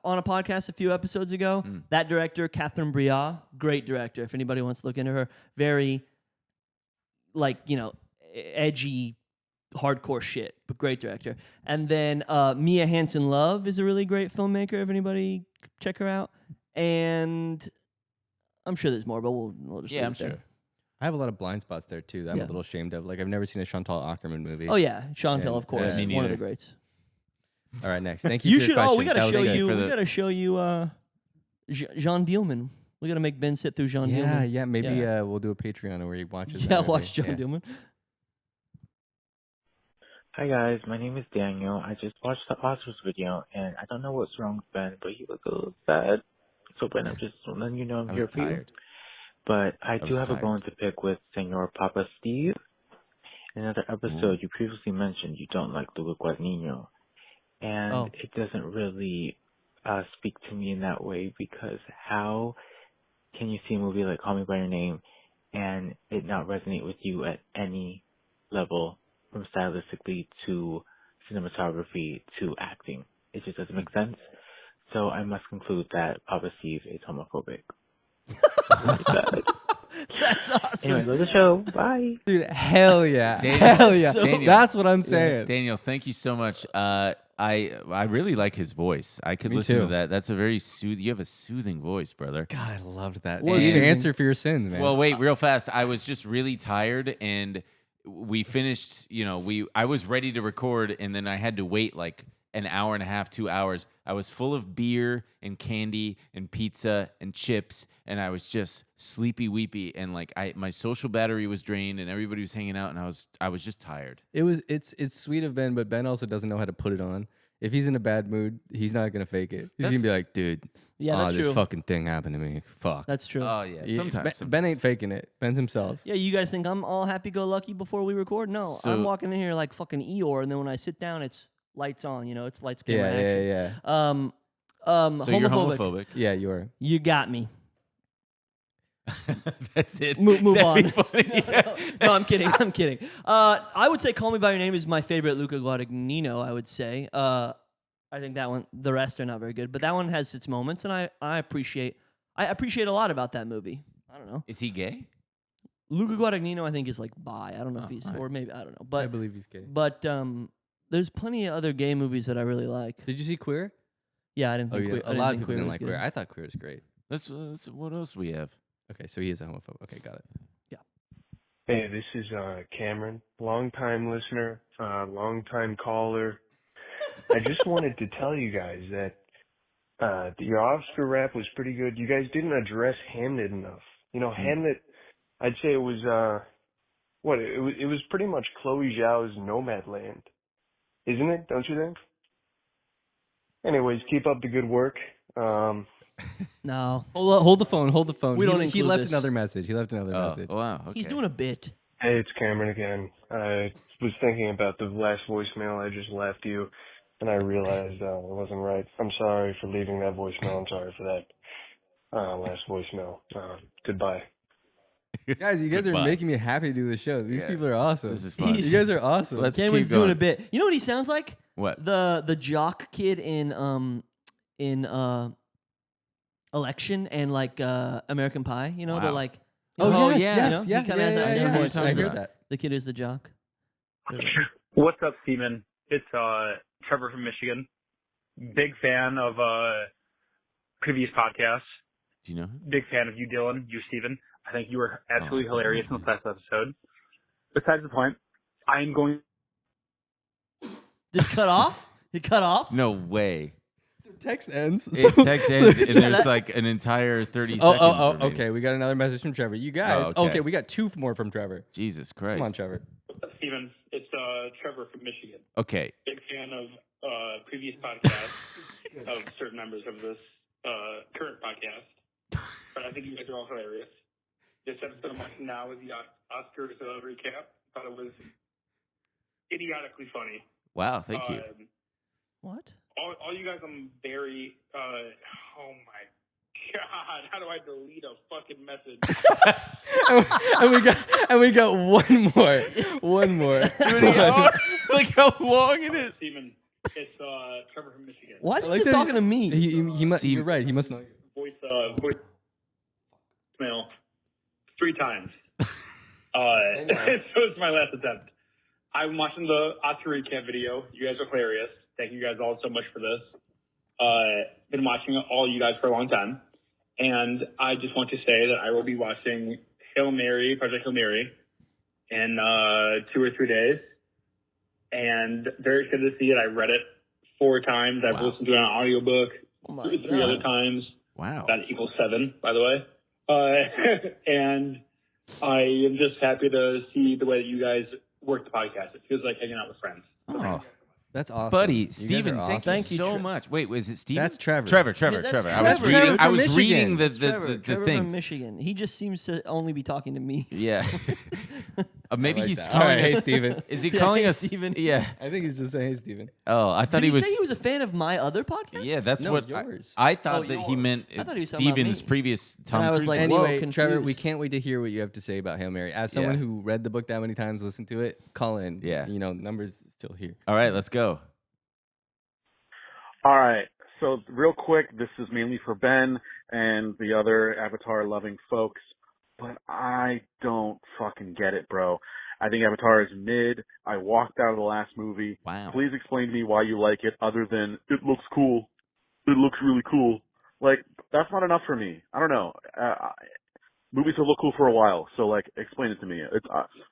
on a podcast a few episodes ago. That director, Catherine Breillat, great director. If anybody wants to look into her, very edgy, hardcore shit, but great director. And then Mia Hansen-Love is a really great filmmaker. If anybody check her out, and I'm sure there's more, but we'll just leave I'm it there. sure. I have a lot of blind spots there too that I'm Yeah. a little ashamed of. Like I've never seen a Chantal Ackerman movie. Oh yeah, Sean Pell, Yeah, of course, me one of neither. the greats. All right, next. Thank you. You for should. your question. We gotta That was show good. you. For We the- gotta show you Jean Dillman. We gotta make Ben sit through Jean Yeah, Dillman. yeah. Maybe Yeah. we'll do a Patreon where he watches. Yeah, that watch movie. John Dillman. Hi guys, my name is Daniel. I just watched the Oscars video and I don't know what's wrong with Ben, but he looks a little sad. So Ben, I'm just letting you know I'm I here was for you. tired. But I was do have tired. a bone to pick with Senor Papa Steve. In another episode, you previously mentioned you don't like Luca Guadagnino. And Oh. it doesn't really speak to me in that way because how can you see a movie like Call Me By Your Name and it not resonate with you at any level from stylistically to cinematography to acting? It just doesn't make sense. So I must conclude that Papa Steve is homophobic. Really sad. That's awesome. Anyway, love the show. Bye. Dude, hell yeah, Daniel. hell yeah. Daniel. That's what I'm saying. Daniel, thank you so much. I really like his voice. I could Me listen to too. that. That's a very you have a soothing voice, brother. God, I loved that. Well, Steve, soothing. answer for your sins, man. Well, wait, real fast. I was just really tired, and we finished. I was ready to record, and then I had to wait like an hour and a half, 2 hours. I was full of beer and candy and pizza and chips, and I was just sleepy weepy, and like my social battery was drained, and everybody was hanging out, and I was just tired. it's sweet of Ben, but Ben also doesn't know how to put it on. If he's in a bad mood, he's not gonna fake it. He's That's- gonna be like, dude, Yeah, that's this true. fucking thing happened to me. Fuck. That's true. Oh yeah, Yeah, sometimes. Ben ain't faking it. Ben's himself. Yeah, you guys think I'm all happy-go-lucky before we record? No, So- I'm walking in here like fucking Eeyore, and then when I sit down, it's lights on. It's lights, camera, Yeah, action. yeah, yeah. So you're homophobic. Yeah, you are. You got me. That's it. Move That'd on. be funny. No, I'm kidding. I'm kidding. I would say "Call Me by Your Name" is my favorite Luca Guadagnino. I would say. I think that one. The rest are not very good, but that one has its moments, and I appreciate a lot about that movie. I don't know. Is he gay? Luca Guadagnino, I think, is like bi. I don't know if he's right. or maybe I don't know. I But believe he's gay. there's plenty of other gay movies that I really like. Did you see Queer? Yeah, I didn't Oh think yeah, Queer, a lot of people Queer didn't was like good. Queer. I thought Queer was great. Let's what else do we have? Okay, so he is a homophobe. Okay, got it. Hey, this is Cameron, long-time listener, long-time caller. I just wanted to tell you guys that your Oscar rap was pretty good. You guys didn't address Hamlet enough. You know, Hamlet, I'd say it was, it was pretty much Chloe Zhao's Nomadland. Isn't it? Don't you think? Anyways, keep up the good work. No, Hold the phone. Hold the phone. We don't He include left this. another message. He left another message. Wow. Okay. he's doing a bit. Hey, it's Cameron again. I was thinking about the last voicemail I just left you, and I realized it wasn't right. I'm sorry for leaving that voicemail. I'm sorry for that last voicemail. Goodbye. Guys, you guys are Goodbye. making me happy to do the show. These people are awesome. This is fun. You guys are awesome. Let's Cameron's keep going. doing a bit. You know what he sounds like? What? The jock kid in Election and like American Pie. You know, they're Wow. like. Oh, yes, yeah, yes, you know? yeah, He kinda yeah, has that yeah, same yeah. voice. I heard that. The kid is the jock. What's up, Steven? It's Trevor from Michigan. Big fan of previous podcasts. Do you know him? Big fan of you, Dylan. You, Steven. I think you were absolutely Oh, hilarious in the last episode. Besides the point, I am going. Did it cut off? Did it cut off? No way. Text ends. It text so ends, and just- there's like an entire 30 seconds. remaining. Okay. We got another message from Trevor. You guys. Oh, okay. Okay, we got two more from Trevor. Jesus Christ. Come on, Trevor. What's up, Steven? It's Trevor from Michigan. Okay. Big fan of previous podcasts of certain members of this current podcast. But I think you guys are all hilarious. This episode I'm watching now is the Oscars recap. Thought it was idiotically funny. Wow. Thank you. What? All you guys, I'm very, oh my God, how do I delete a fucking message? and we got one more. One more. Look how long it is. Steven, it's Trevor from Michigan. Why is I he like just that talking to me? He must, you're right. He must know. Voicemail 3 times. So it's my last attempt. I'm watching the Oscar recap video. You guys are hilarious. Thank you guys all so much for this. Been watching all you guys for a long time. And I just want to say that I will be watching Project Hail Mary in 2 or 3 days. And very excited to see it. I read it 4 times. I've listened to it on an audiobook 3 other times. Wow. That equals 7, by the way. And I am just happy to see the way that you guys work the podcast. It feels like hanging out with friends. Oh. That's awesome. Buddy, You guys Steven, are thank awesome. you so much. Wait, was it Steven? That's Trevor. Trevor. Yeah, that's Trevor. Trevor. I was Trevor from reading Michigan. the Trevor thing. from Michigan. He just seems to only be talking to me. Yeah. Maybe I like he's that. calling All right, us. hey, Steven. Is he Yeah, calling hey, us? Steven. Yeah. I think he's just saying, hey, Steven. Oh, I thought Did he was. say he was a fan of my other podcast? Yeah, that's No, what yours. I thought Oh, that he yours. meant. I thought he was talking about Steven's me. previous Tom I was Cruise. like, movie. whoa, Anyway, Trevor, we confused. can't wait to hear what you have to say about Hail Mary. As someone Yeah. who read the book that many times, listened to it, call in. Yeah. You know, numbers still here. All right, let's go. All right. So real quick, this is mainly for Ben and the other Avatar-loving folks, but I don't fucking get it, bro. I think Avatar is mid. I walked out of the last movie. Wow. Please explain to me why you like it other than it looks cool. It looks really cool. Like, that's not enough for me. I don't know. Movies have looked cool for a while, so, like, explain it to me.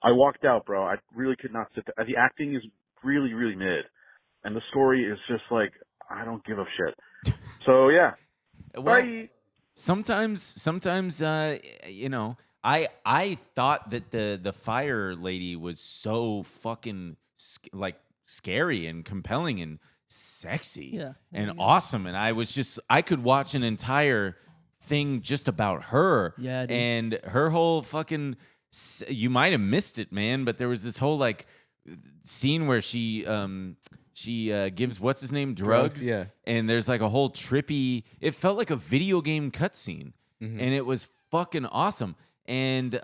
I walked out, bro. I really could not sit there. The acting is really, really mid. And the story is just, like, I don't give a shit. So, yeah. Well, Bye. sometimes, you know, I thought that the fire lady was so fucking like scary and compelling and sexy Yeah. and awesome, and I could watch an entire thing just about her. Yeah, dude. and her whole fucking. You might have missed it, man, but there was this whole like scene where she gives what's his name drugs, yeah. and there's like a whole trippy. It felt like a video game cutscene. Mhm. and it was fucking awesome. And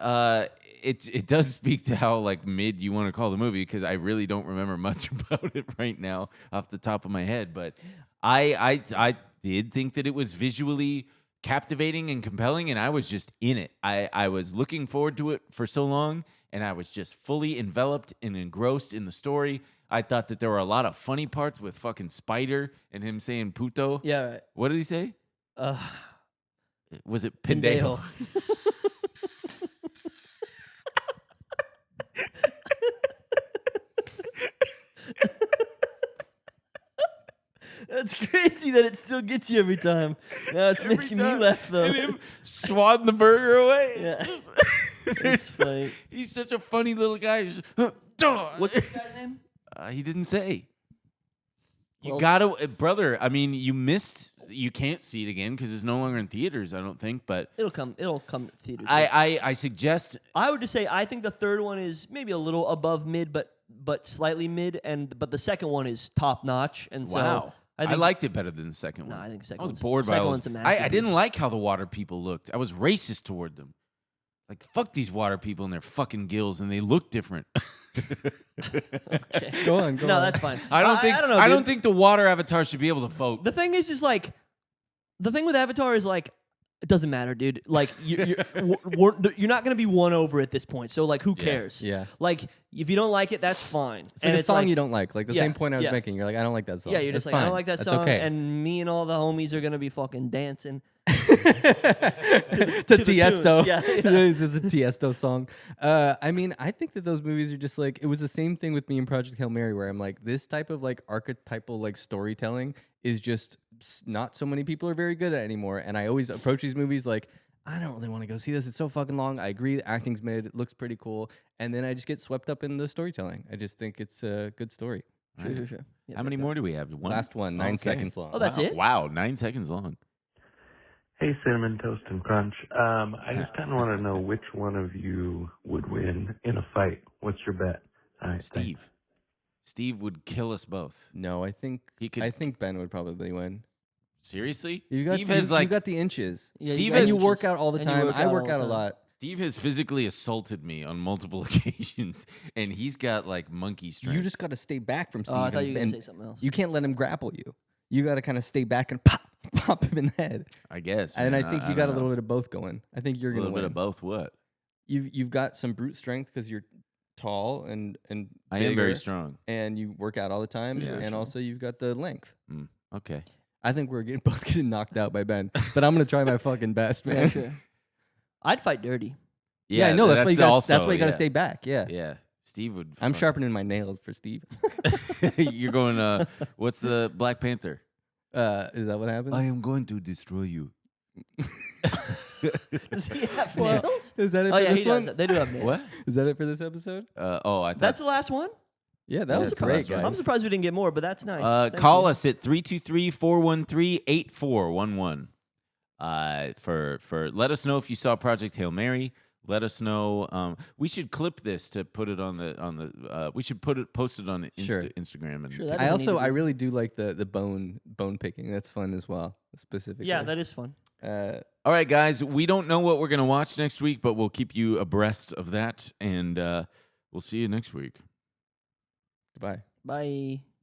it does speak to how like mid you want to call the movie, because I really don't remember much about it right now off the top of my head. But I did think that it was visually captivating and compelling, and I was just in it. I was looking forward to it for so long, and I was just fully enveloped and engrossed in the story. I thought that there were a lot of funny parts with fucking Spider and him saying puto. Yeah, right. What did he say? Was it Pendejo. pendejo? That's crazy that it still gets you every time. Now it's Every making time. me laugh though. And him swatting the burger away. Yeah. It's It's funny. He's such a funny little guy. He's just, "Duh." What's this guy's name? He didn't say. You Well, gotta, brother. I mean, you missed. You can't see it again because it's no longer in theaters. I don't think. But It'll come to theaters. I suggest. I would just say I think the third one is maybe a little above mid, but slightly mid, but the second one is top notch. And so Wow. I think, liked it better than the second one. No, I think second I was one's- bored by second all one's a those. I didn't masterpiece. like how the water people looked. I was racist toward them. Like, fuck these water people and their fucking gills, and they look different. Okay. Go on. No, that's fine. I don't think. I don't know. I dude. don't think the water avatar should be able to vote. The thing is like, the thing with Avatar is like, it doesn't matter, dude. Like, you're not gonna be won over at this point. So like, who Yeah. cares? Yeah. Like, if you don't like it, that's fine. It's like and a song like, you don't like. Like the yeah, same point I was yeah. making. You're like, I don't like that song. Yeah, you're just That's like, I fine. don't like that That's song, okay. and me and all the homies are gonna be fucking dancing. to to the Tiesto. tunes. Yeah, yeah. There's a Tiesto song. I mean, I think that those movies are just like, it was the same thing with me in Project Hail Mary, where I'm like, this type of like archetypal like storytelling is just not so many people are very good at anymore. And I always approach these movies like, I don't really want to go see this. It's so fucking long. I agree. The acting's mid. It looks pretty cool. And then I just get swept up in the storytelling. I just think it's a good story. Sure. Yeah, How many more do we have? One? Last one, 9 Okay. seconds long. Oh, that's Wow. it? Wow, 9 seconds long. Hey, Cinnamon Toast and Crunch. I just kind of want to know which one of you would win in a fight. What's your bet? All right, Steve. thanks. Steve would kill us both. No, I think He could. I think Ben would probably win. Seriously? You got, Steve has like. you got the inches. Yeah, Steve And has- you work out all the And you time. work I out work all out the a time. lot. Steve has physically assaulted me on multiple occasions, and he's got like monkey strength. You just got to stay back from Steve. Oh, I thought you were and gonna say something else. You can't let him grapple you. You got to kind of stay back and pop him in the head. I guess. And man, I think you don't got a know. little bit of both going. I think you're A gonna little win. bit of both. What? You've got some brute strength because you're tall and I am very bigger, strong. and you work out all the time. Yeah, and sure. also you've got the length. Okay. I think we're both getting knocked out by Ben, but I'm gonna try my fucking best, man. Yeah, sure. I'd fight dirty. Yeah, I know. That's why you got. also- That's why you got to yeah. stay back. Yeah. Yeah. Steve would. I'm fuck- sharpening my nails for Steve. You're going. What's the Black Panther? Is that what happens? am going to destroy you. Does he have What? nails? Is that it Oh for yeah, this he one? does. They do have nails. What? Is that it for this episode? I thought. That's the last one. Yeah, that Yeah, was it's the great, last one. guys. I'm surprised we didn't get more, but that's nice. Thank call you. us at 323-413-8411. For let us know if you saw Project Hail Mary. Let us know. We should clip this to put it on the. We should post it on Sure. Instagram. And Sure, that I doesn't need also to I be- really do like the bone picking. That's fun as well. Specifically. Yeah, that is fun. all right, guys. We don't know what we're gonna watch next week, but we'll keep you abreast of that, and we'll see you next week. Goodbye. Bye.